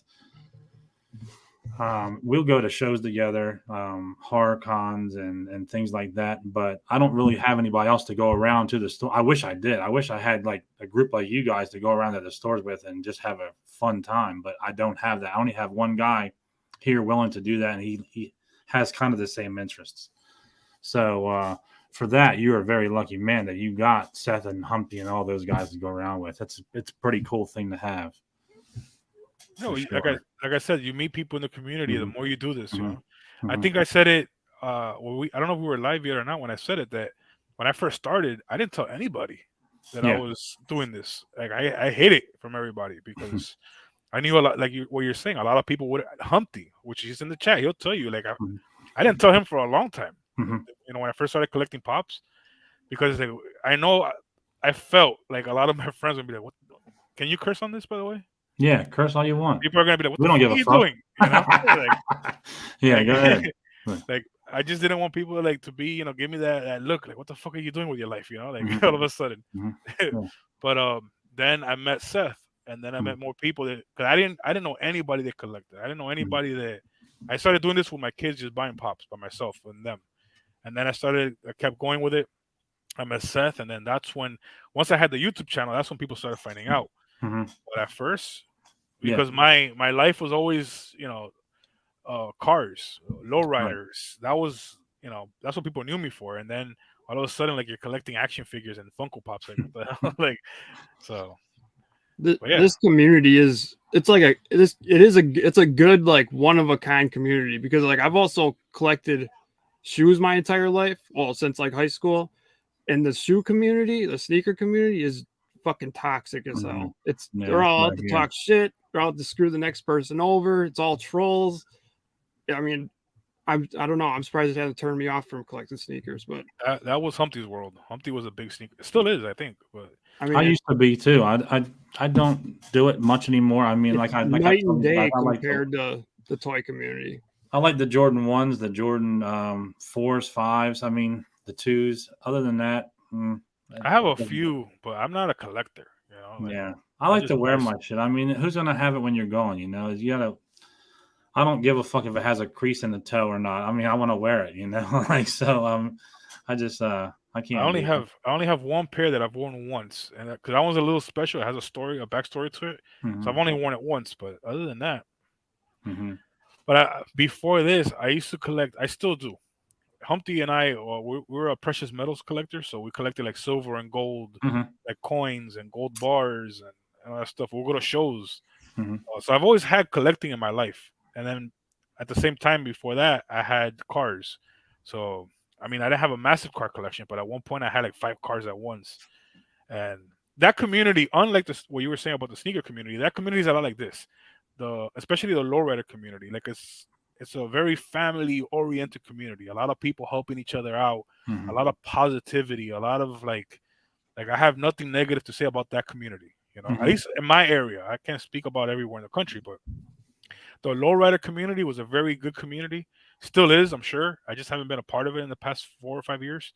we'll go to shows together, horror cons and things like that. But I don't really have anybody else to go around to the store. I wish I did. I wish I had like a group like you guys to go around to the stores with and just have a fun time. But I don't have that. I only have one guy here willing to do that, and he has kind of the same interests. So for that, you're a very lucky man that you got Seth and Humpty and all those guys to go around with. It's a pretty cool thing to have. No, sure. like I said, you meet people in the community. The more you do this, you know. Mm-hmm. I think I said it. I don't know if we were live yet or not when I said it. That when I first started, I didn't tell anybody that I was doing this. Like I hid it from everybody because I knew a lot. Like what you're saying, a lot of people would. Humpty, which is in the chat, he'll tell you. Like I didn't tell him for a long time. You know, when I first started collecting pops, because like, I know I felt like a lot of my friends would be like, "What? Can you curse on this, by the way?" Yeah, curse all you want. People are gonna be like, "What the fuck are you doing?" You know? Yeah, go ahead. Like, I just didn't want people like to be, you know, give me that look, like, "What the fuck are you doing with your life?" You know, like all of a sudden. But then I met Seth, and then I met more people because I didn't know anybody that collected. I didn't know anybody that. I started doing this with my kids, just buying pops by myself and them, and then I kept going with it. I met Seth, and then that's when once I had the YouTube channel, that's when people started finding out. But at first, because my life was always, you know, cars, lowriders. That was, you know, that's what people knew me for. And then all of a sudden, like, you're collecting action figures and Funko Pops, like what the hell? Like, so this community is it's a good, like, one of a kind community, because like I've also collected shoes my entire life, well, since like high school, and the shoe community, the sneaker community is fucking toxic as hell. They're all out to talk shit. They're out to screw the next person over. It's all trolls. I mean, I don't know. I'm surprised it hasn't turned me off from collecting sneakers. But that was Humpty's world. Humpty was a big sneaker. It still is, I think. But I mean, I used to be too. I don't do it much anymore. I mean, night and day compared to the toy community. I like the Jordan 1s, the Jordan 4s, 5s. I mean, the 2s. Other than that. I have a few, but I'm not a collector. You know? Like, I like to wear my shit. I mean, who's gonna have it when you're gone? You know, you gotta. I don't give a fuck if it has a crease in the toe or not. I mean, I want to wear it. You know, like so. I just I can't. I only have one pair that I've worn once, and because that one's a little special. It has a backstory to it. So I've only worn it once. But other than that, but before this, I used to collect. I still do. Humpty and I, we're a precious metals collector, so we collected like silver and gold, like coins and gold bars and all that stuff. We'll go to shows. So I've always had collecting in my life. And then at the same time before that, I had cars. So, I mean, I didn't have a massive car collection, but at one point I had like 5 cars at once. And that community, unlike what you were saying about the sneaker community, that community is a lot like this. Especially the lowrider community. Like it's a very family-oriented community. A lot of people helping each other out. A lot of positivity. A lot of like I have nothing negative to say about that community. You know, at least in my area. I can't speak about everywhere in the country, but the lowrider community was a very good community. Still is, I'm sure. I just haven't been a part of it in the past 4 or 5 years.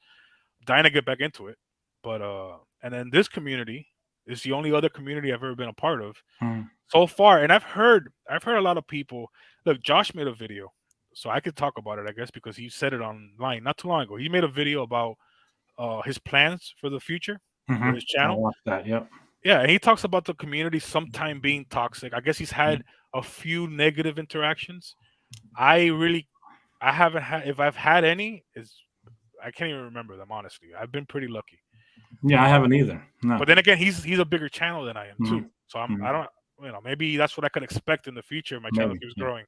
I'm dying to get back into it, but and then this community is the only other community I've ever been a part of so far. And I've heard a lot of people. Look, Josh made a video, so I could talk about it, I guess, because he said it online not too long ago. He made a video about his plans for the future for his channel. I watched that, yep. Yeah, and he talks about the community sometime being toxic. I guess he's had a few negative interactions. I haven't had. If I've had any, I can't even remember them, honestly. I've been pretty lucky. Yeah, I haven't either. No. But then again, he's a bigger channel than I am too. So I don't. You know, maybe that's what I could expect in the future. My channel keeps growing.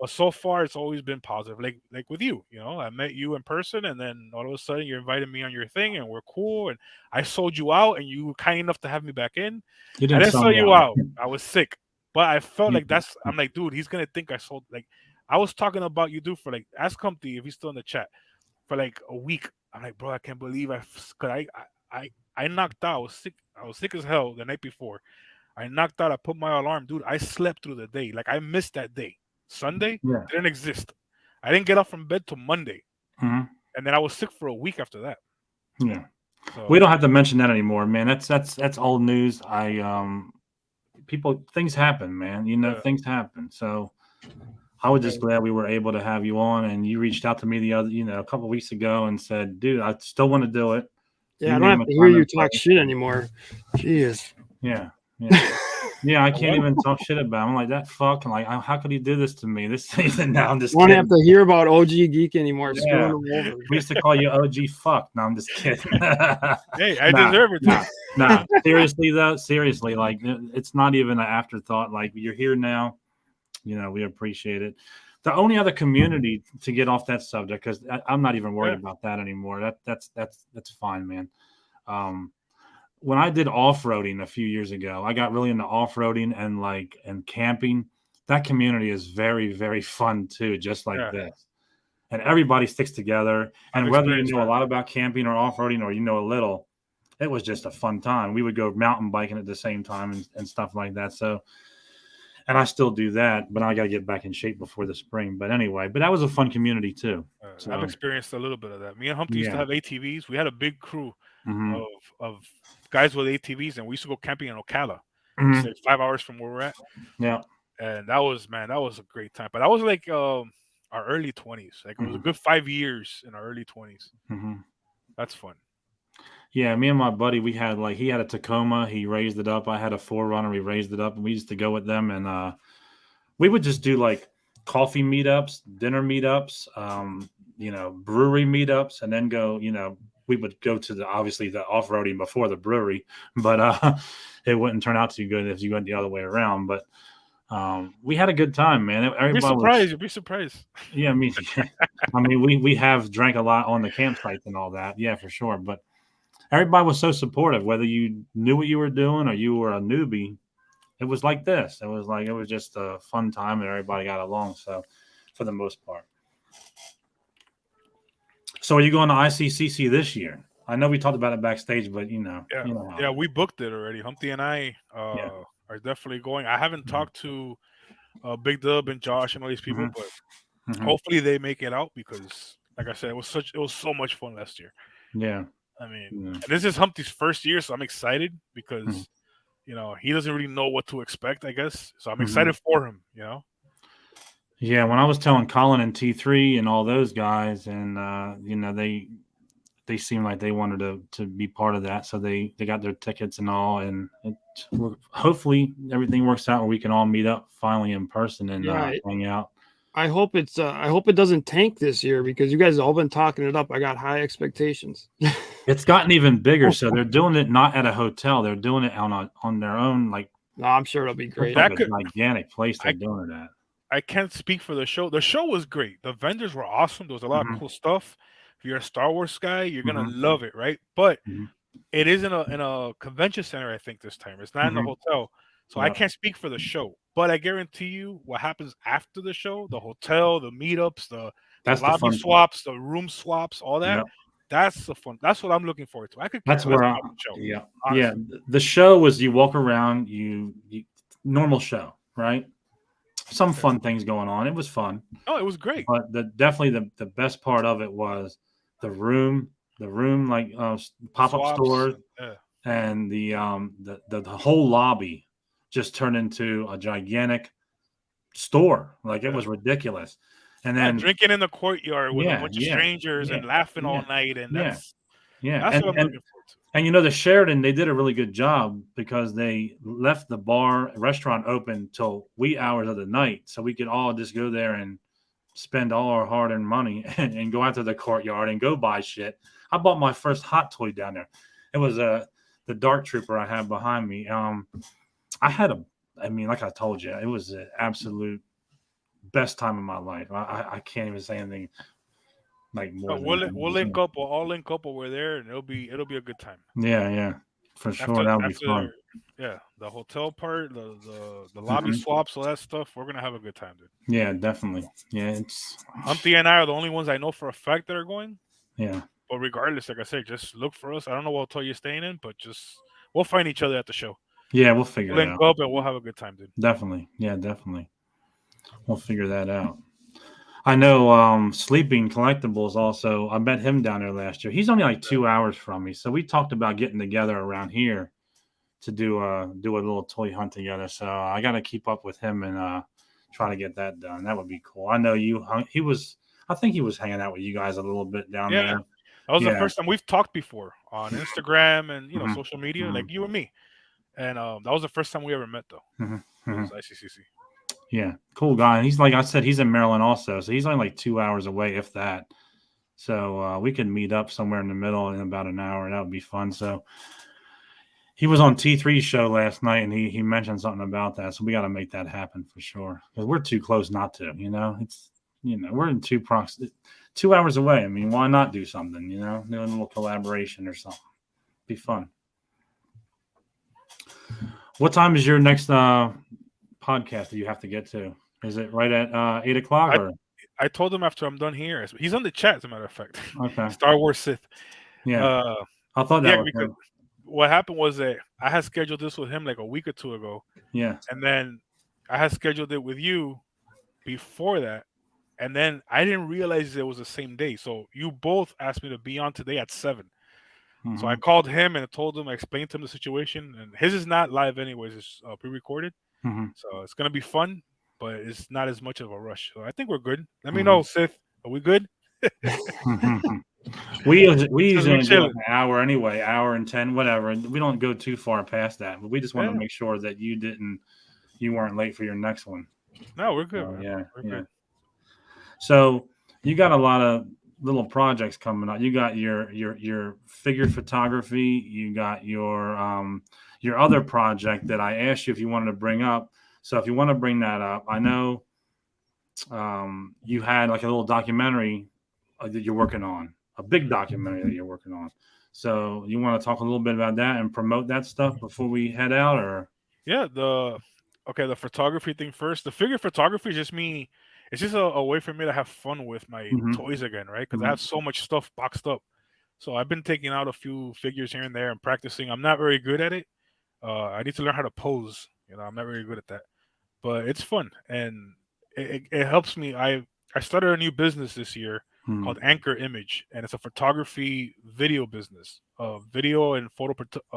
But so far, it's always been positive. Like with you, you know, I met you in person, and then all of a sudden, you're inviting me on your thing, and we're cool. And I sold you out, and you were kind enough to have me back in. I didn't sell you out. I was sick, but I felt like I'm like, dude, he's gonna think I sold. Like, I was talking about you, dude, for like, ask Humpty if he's still in the chat for like a week. I'm like, bro, I can't believe I knocked out. I was sick as hell the night before. I knocked out. I put my alarm, dude. I slept through the day. Like, I missed that day. Sunday didn't exist. I didn't get up from bed till Monday, and then I was sick for a week after that. Yeah, so, we don't have to mention that anymore, man. That's old news. Things happen, man. You know, things happen. So I was just glad we were able to have you on, and you reached out to me the other, a couple of weeks ago and said, dude, I still want to do it. Yeah, I don't have to hear you talk shit anymore. Jeez. Yeah. Yeah, I can't even talk shit about him. I'm like, that fuck. I'm like, how could he do this to me? This season now, I'm just kidding. I don't have to hear about OG Geek anymore. Yeah. We used to call you OG fuck. No, I'm just kidding. Hey, I deserve it. Nah, seriously, though. Seriously, like, it's not even an afterthought. Like, you're here now. We appreciate it. The only other community to get off that subject, because I'm not even worried about that anymore. That's fine, man. When I did off-roading a few years ago, I got really into off-roading and camping. That community is very, very fun too, just like this. And everybody sticks together. And whether you know a lot about camping or off-roading or a little, it was just a fun time. We would go mountain biking at the same time and stuff like that. So, and I still do that, but I got to get back in shape before the spring. But anyway, that was a fun community too. So, I've experienced a little bit of that. Me and Humpty used to have ATVs. We had a big crew of guys with ATVs, and we used to go camping in Ocala. It's like 5 hours from where we're at. Yeah. And that was a great time. But that was like our early 20s. Like it was a good 5 years in our early 20s. That's fun. Yeah, me and my buddy, we had he had a Tacoma, he raised it up. I had a 4Runner, we raised it up, and we used to go with them, and we would just do coffee meetups, dinner meetups, brewery meetups, and then go, we would go to obviously the off-roading before the brewery, but it wouldn't turn out too good if you went the other way around. But we had a good time, man. You'd be surprised. Yeah, I mean, we have drank a lot on the campsites and all that. Yeah, for sure. But everybody was so supportive, whether you knew what you were doing or you were a newbie. It was like this. It was just a fun time, and everybody got along. So, for the most part. So, are you going to ICCC this year? I know we talked about it backstage, but yeah, we booked it already. Humpty and I are definitely going. I haven't talked to Big Dub and Josh and all these people, but hopefully they make it out because, like I said, it was so much fun last year. Yeah. I mean, this is Humpty's first year, so I'm excited because, he doesn't really know what to expect, I guess. So I'm excited for him, Yeah, when I was telling Colin and T3 and all those guys, and, they seemed like they wanted to be part of that. So they got their tickets and all, and hopefully everything works out and we can all meet up finally in person and hang out. I hope it doesn't tank this year because you guys have all been talking it up. I got high expectations. It's gotten even bigger. So they're doing it not at a hotel. They're doing it on their own. No, I'm sure it'll be great. A gigantic place they're doing it at. I can't speak for the show. The show was great. The vendors were awesome. There was a lot of cool stuff. If you're a Star Wars guy, you're gonna love it, right? But it is in a convention center, I think, this time. It's not in a hotel. So I can't speak for the show. But I guarantee you what happens after the show, the hotel, the meetups, the lobby swaps, the room swaps, all that. That's the fun. That's what I'm looking forward to. I could. That's where the show was you walk around, you normal show, right? Some fun things going on. It was fun. Oh, it was great. But definitely the best part of it was the room pop-up store, and the whole lobby just turned into a gigantic store. It was ridiculous. And then drinking in the courtyard with a bunch of strangers and laughing all night, and that's what I'm looking forward to. And the Sheraton, they did a really good job because they left the restaurant open till wee hours of the night, so we could all just go there and spend all our hard-earned money and go out to the courtyard and go buy shit. I bought my first hot toy down there. It was the Dark Trooper I have behind me. Like I told you, it was the absolute best time of my life. I can't even say anything more. We'll link up. We'll all link up over there, and it'll be a good time. Yeah, for sure. That'll be fun. Yeah, the hotel part, the lobby swaps, all that stuff. We're gonna have a good time, dude. Yeah, definitely. Yeah, it's Humpty and I are the only ones I know for a fact that are going. Yeah. But regardless, like I said, just look for us. I don't know what hotel you're staying in, but we'll find each other at the show. Yeah, we'll figure it out. Link up and we'll have a good time, dude. Definitely. Yeah, definitely. We'll figure that out. I know Sleeping Collectibles also. I met him down there last year. He's only 2 hours from me. So we talked about getting together around here to do a little toy hunt together. So I got to keep up with him and try to get that done. That would be cool. I know I think he was hanging out with you guys a little bit down Yeah, there. that was the Yeah. first time we've talked before on Instagram and Mhm, social media, like mhm, you and me. And that was the first time we ever met, though. mhm, It mhm. was ICCC. Yeah, cool guy. And he's like I said, he's in Maryland also, so he's only like 2 hours away, if that. So we could meet up somewhere in the middle in about an hour. That would be fun. So he was on T3's show last night, and he mentioned something about that. So we got to make that happen for sure, because we're too close not to. It's we're in 2 hours away. I mean, why not do something? Do a little collaboration or something. Be fun. What time is your next podcast that you have to get to? Is it right at 8 o'clock or? I told him after I'm done here. He's on the chat, as a matter of fact. Okay. Star Wars Sith. Yeah. I thought that Yeah, was because him. what happened was that I had scheduled this with him like a week or two ago. Yeah. And then I had scheduled it with you before that. And then I didn't realize it was the same day. So you both asked me to be on today at 7. Mm-hmm. So I called him and told him, I explained to him the situation. And his is not live anyways. It's pre-recorded. Mm-hmm. So it's going to be fun, but it's not as much of a rush. So I think we're good. Let me Mm-hmm. know, Sith. Are we good? We usually do like an hour anyway, hour and 10, whatever. We don't go too far past that, but we just want to make sure that you weren't late for your next one. No, we're good. Yeah, we're good. So you got a lot of little projects coming up. You got your figure photography. You got your other project that I asked you if you wanted to bring up. So if you want to bring that up, I know you had like a little documentary that you're working on, a big documentary that you're working on. So you want to talk a little bit about that and promote that stuff before we head out, or? Yeah, the photography thing first. The figure photography is just me. It's just a way for me to have fun with my toys again, right? Because I have so much stuff boxed up. So I've been taking out a few figures here and there and practicing. I'm not very good at it. I need to learn how to pose. I'm not very good at that, but it's fun and it helps me. I started a new business this year called Anchor Image, and it's a photography video business, video and photo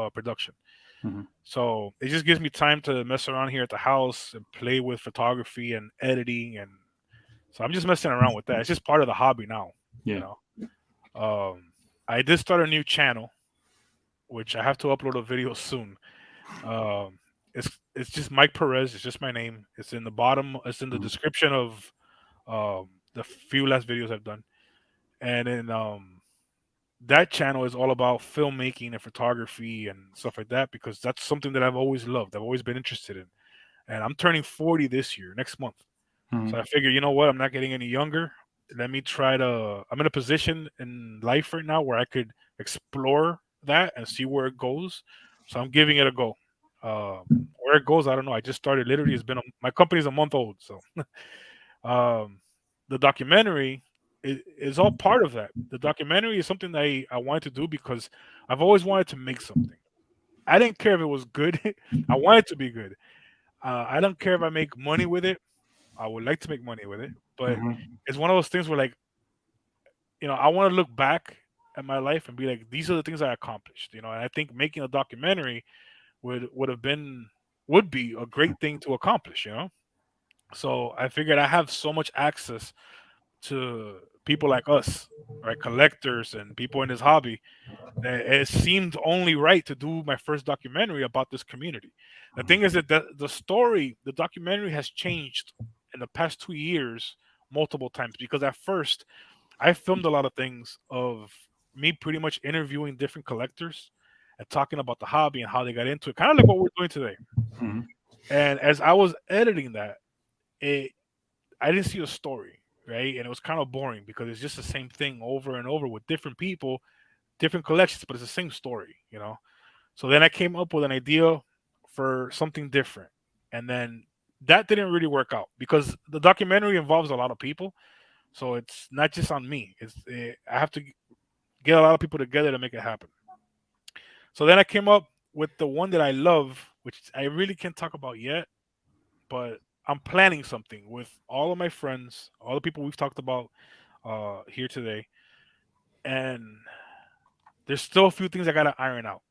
production. So it just gives me time to mess around here at the house and play with photography and editing, and so I'm just messing around with that. It's just part of the hobby now. Yeah. I did start a new channel, which I have to upload a video soon. It's just Mike Perez. It's just my name. It's in the bottom. It's in the description of the few last videos I've done, and then that channel is all about filmmaking and photography and stuff like that, because that's something that I've always loved. I've always been interested in, and I'm turning 40 this year, next month. So I figure, you know what? I'm not getting any younger. Let me try to. I'm in a position in life right now where I could explore that and see where it goes. So I'm giving it a go. Where it goes, I don't know. I just started. Literally, my company's a month old. So the documentary is all part of that. The documentary is something that I wanted to do because I've always wanted to make something. I didn't care if it was good. I want it to be good. I don't care if I make money with it. I would like to make money with it, but it's one of those things where, like, I want to look back at my life and be like, these are the things I accomplished. And I think making a documentary would be a great thing to accomplish. So I figured I have so much access to people like us, right, collectors and people in this hobby, that it seemed only right to do my first documentary about this community. The thing is that the documentary has changed in the past 2 years multiple times, because at first I filmed a lot of things of me pretty much interviewing different collectors and talking about the hobby and how they got into it, kind of like what we're doing today. And as I was editing that, I didn't see a story, right? And it was kind of boring because it's just the same thing over and over with different people, different collections, but it's the same story. So then I came up with an idea for something different, and then that didn't really work out because the documentary involves a lot of people, so it's not just on me. I have to get a lot of people together to make it happen. So then I came up with the one that I love, which I really can't talk about yet, but I'm planning something with all of my friends, all the people we've talked about here today, and there's still a few things I gotta iron out.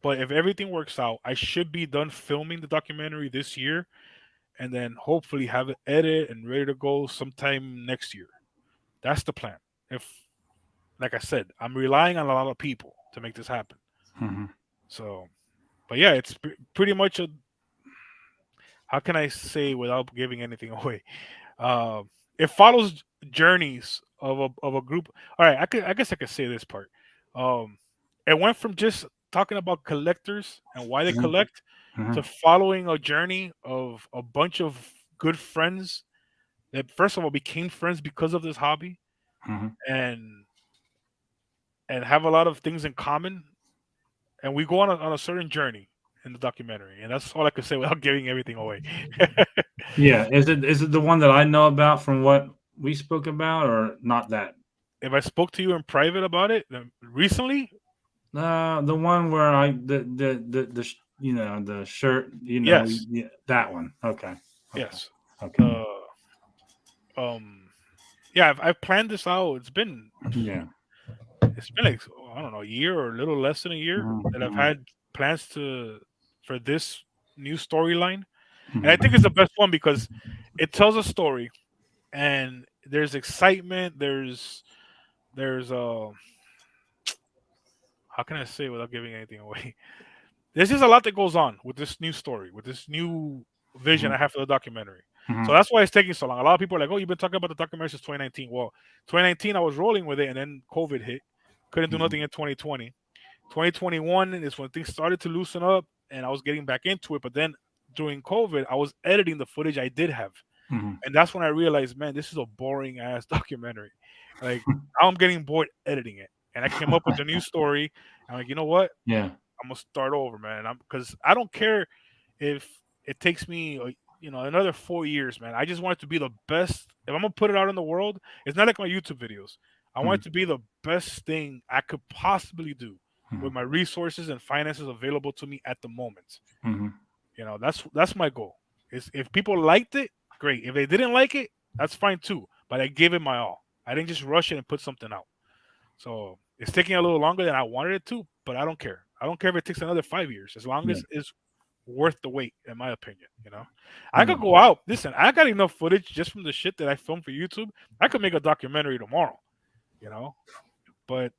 But if everything works out, I should be done filming the documentary this year, and then hopefully have it edited and ready to go sometime next year. That's the plan. If, like I said, I'm relying on a lot of people to make this happen. Mm-hmm. So, but yeah, it's pretty much a. How can I say without giving anything away? It follows journeys of a group. All right, I guess I could say this part. Um, it went from just talking about collectors and why they collect Mm-hmm. to following a journey of a bunch of good friends that first of all became friends because of this hobby, Mm-hmm. and have a lot of things in common, and we go on a certain journey in the documentary, and that's all I could say without giving everything away. Yeah, is it the one that I know about from what we spoke about, or not that? If I spoke to you in private about it recently, The one where you know, the shirt, you know, yes, yeah, that one. Okay. yes. Okay. Yeah, I've planned this out. Yeah. It's been like, I don't know, a year or a little less than a year that I've Mm-hmm. had plans for this new storyline, and I Mm-hmm. think it's the best one because it tells a story, and there's excitement. There's how can I say without giving anything away? There's just a lot that goes on with this new story, with this new vision I have for the documentary. So Mm-hmm. that's why it's taking so long. A lot of people are like, "Oh, you've been talking about the documentary since 2019." Well, 2019 I was rolling with it, and then COVID hit. Couldn't do nothing in 2020. 2021 is when things started to loosen up, and I was getting back into it. But then during COVID, I was editing the footage I did have, Mm-hmm. and that's when I realized, man, this is a boring ass documentary. Like, I'm getting bored editing it, and I came up with a new story. I'm like, you know what? Yeah. I'm gonna start over, man. Because I don't care if it takes me, another 4 years, man. I just want it to be the best. If I'm gonna put it out in the world, it's not like my YouTube videos. I want it to be the best thing I could possibly do Mm-hmm. with my resources and finances available to me at the moment. Mm-hmm. That's my goal. Is if people liked it, great. If they didn't like it, that's fine too. But I gave it my all. I didn't just rush it and put something out. So it's taking a little longer than I wanted it to, but I don't care. I don't care if it takes another 5 years, as long Yeah. as it's worth the wait, in my opinion. I Yeah. could go out. Listen, I got enough footage just from the shit that I filmed for YouTube. I could make a documentary tomorrow, but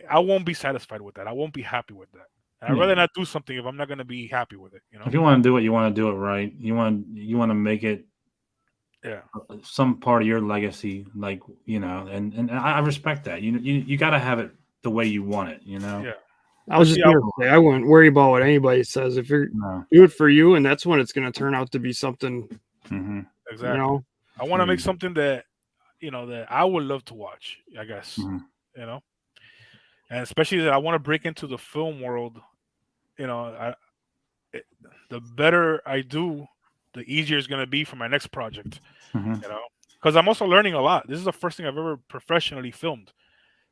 I won't be satisfied with that. I won't be happy with that. And I'd Yeah. rather not do something if I'm not going to be happy with it. If you want to do it, you want to do it right. You want to make it Yeah. some part of your legacy, like, and I respect that. You got to have it the way you want it. Yeah. I was just going to say, I wouldn't worry about what anybody says. If you're do it for you, and that's when it's going to turn out to be something. Mm-hmm. Exactly. I want to make something that that I would love to watch. I guess and especially that I want to break into the film world. The better I do, the easier it's going to be for my next project. Mm-hmm. Because I'm also learning a lot. This is the first thing I've ever professionally filmed,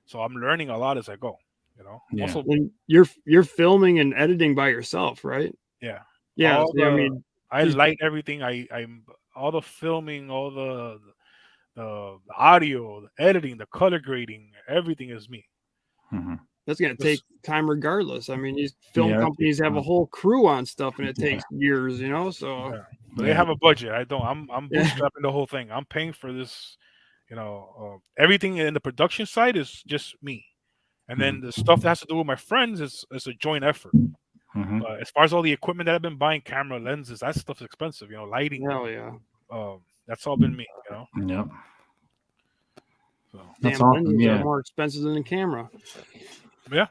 so I'm learning a lot as I go. Yeah. Also, and you're filming and editing by yourself, right? Yeah. Yeah. I light everything. I'm all the filming, all the audio, the editing, the color grading, everything is me. Mm-hmm. That's going to take time regardless. I mean, these film companies have a whole crew on stuff, and it takes years, so. Yeah. But they have a budget. I don't. I'm bootstrapping the whole thing. I'm paying for this. Everything in the production side is just me, and then the stuff that has to do with my friends is a joint effort. Mm-hmm. But as far as all the equipment that I've been buying, camera lenses, that stuff's expensive. Lighting. Hell yeah. That's all been me. Yep. So, that's awesome. Lenses are more expensive than the camera. Yeah.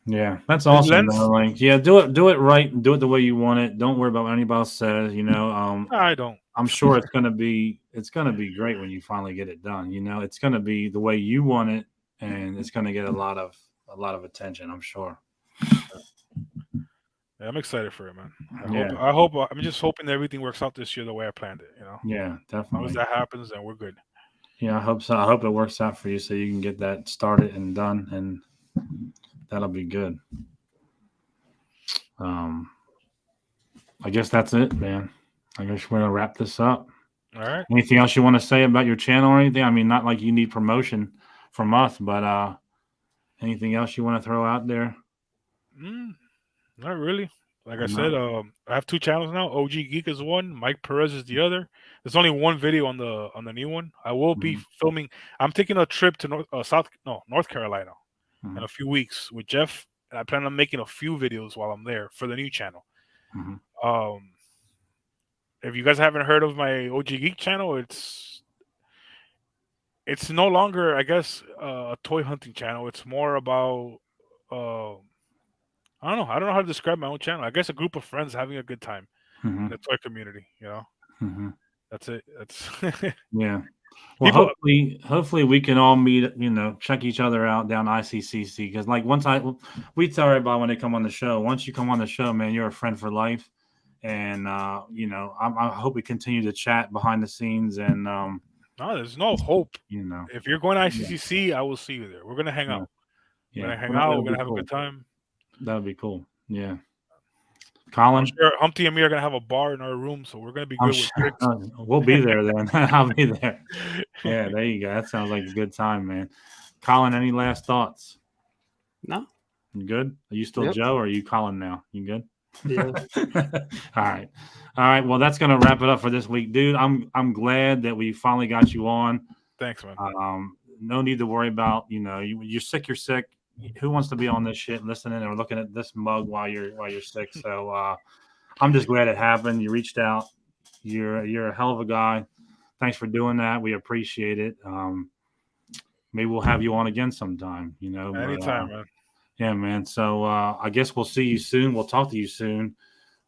Yeah, that's awesome. Like, do it right, and do it the way you want it. Don't worry about what anybody else says. I don't. I'm sure it's gonna be great when you finally get it done. It's gonna be the way you want it, and it's gonna get a lot of attention. I'm sure. Yeah, I'm excited for it, man. I hope. I'm just hoping that everything works out this year the way I planned it. Yeah, definitely. As long as that happens, then we're good. Yeah, I hope so. I hope it works out for you so you can get that started and done, and that'll be good. I guess that's it, man. I guess we're gonna wrap this up. All right. Anything else you want to say about your channel or anything? I mean, not like you need promotion from us, but anything else you want to throw out there? Not really. Like I said, I have 2 channels now. OG Geek is one, Mike Perez is the other. There's only one video on the new one. I will be filming. I'm taking a trip to North Carolina in a few weeks with Jeff. And I plan on making a few videos while I'm there for the new channel. If you guys haven't heard of my OG Geek channel, it's no longer, I guess, a toy hunting channel. It's more about I don't know how to describe my own channel. I guess a group of friends having a good time in the toy community. That's it. That's yeah. Well, hopefully we can all meet. Check each other out down ICCC, because like we tell everybody when they come on the show. Once you come on the show, man, you're a friend for life. And I hope we continue to chat behind the scenes. And no, there's no hope. If you're going to ICCC, I will see you there. We're gonna hang out. We're gonna hang out. We're gonna have a good time. That would be cool. Yeah. Colin, I'm sure Humpty and me are gonna have a bar in our room, so we're gonna be good with drinks. We'll be there then. I'll be there. Yeah, there you go. That sounds like a good time, man. Colin, any last thoughts? No. You good? Are you still Joe, or are you Colin now? You good? Yeah. All right. Well, that's gonna wrap it up for this week, dude. I'm glad that we finally got you on. Thanks, man. No need to worry about you're sick. You're sick. Who wants to be on this shit, listening or looking at this mug while you're sick? So I'm just glad it happened. You reached out. You're a hell of a guy. Thanks for doing that. We appreciate it. Maybe we'll have you on again sometime. Anytime, man. Yeah, man. So I guess we'll see you soon. We'll talk to you soon.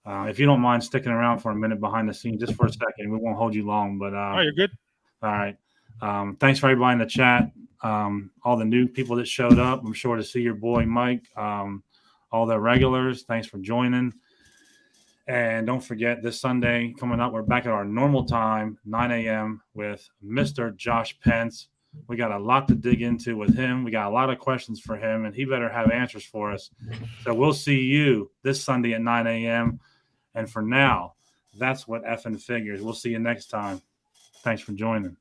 If you don't mind sticking around for a minute behind the scenes, just for a second, we won't hold you long. But you're good. All right. Thanks for everybody in the chat. All the new people that showed up. I'm sure to see your boy Mike. All the regulars. Thanks for joining. And don't forget, this Sunday coming up, we're back at our normal time, 9 a.m. with Mr. Josh Pence. We got a lot to dig into with him. We got a lot of questions for him, and he better have answers for us. So we'll see you this Sunday at 9 a.m. And for now, that's what effing figures. We'll see you next time. Thanks for joining.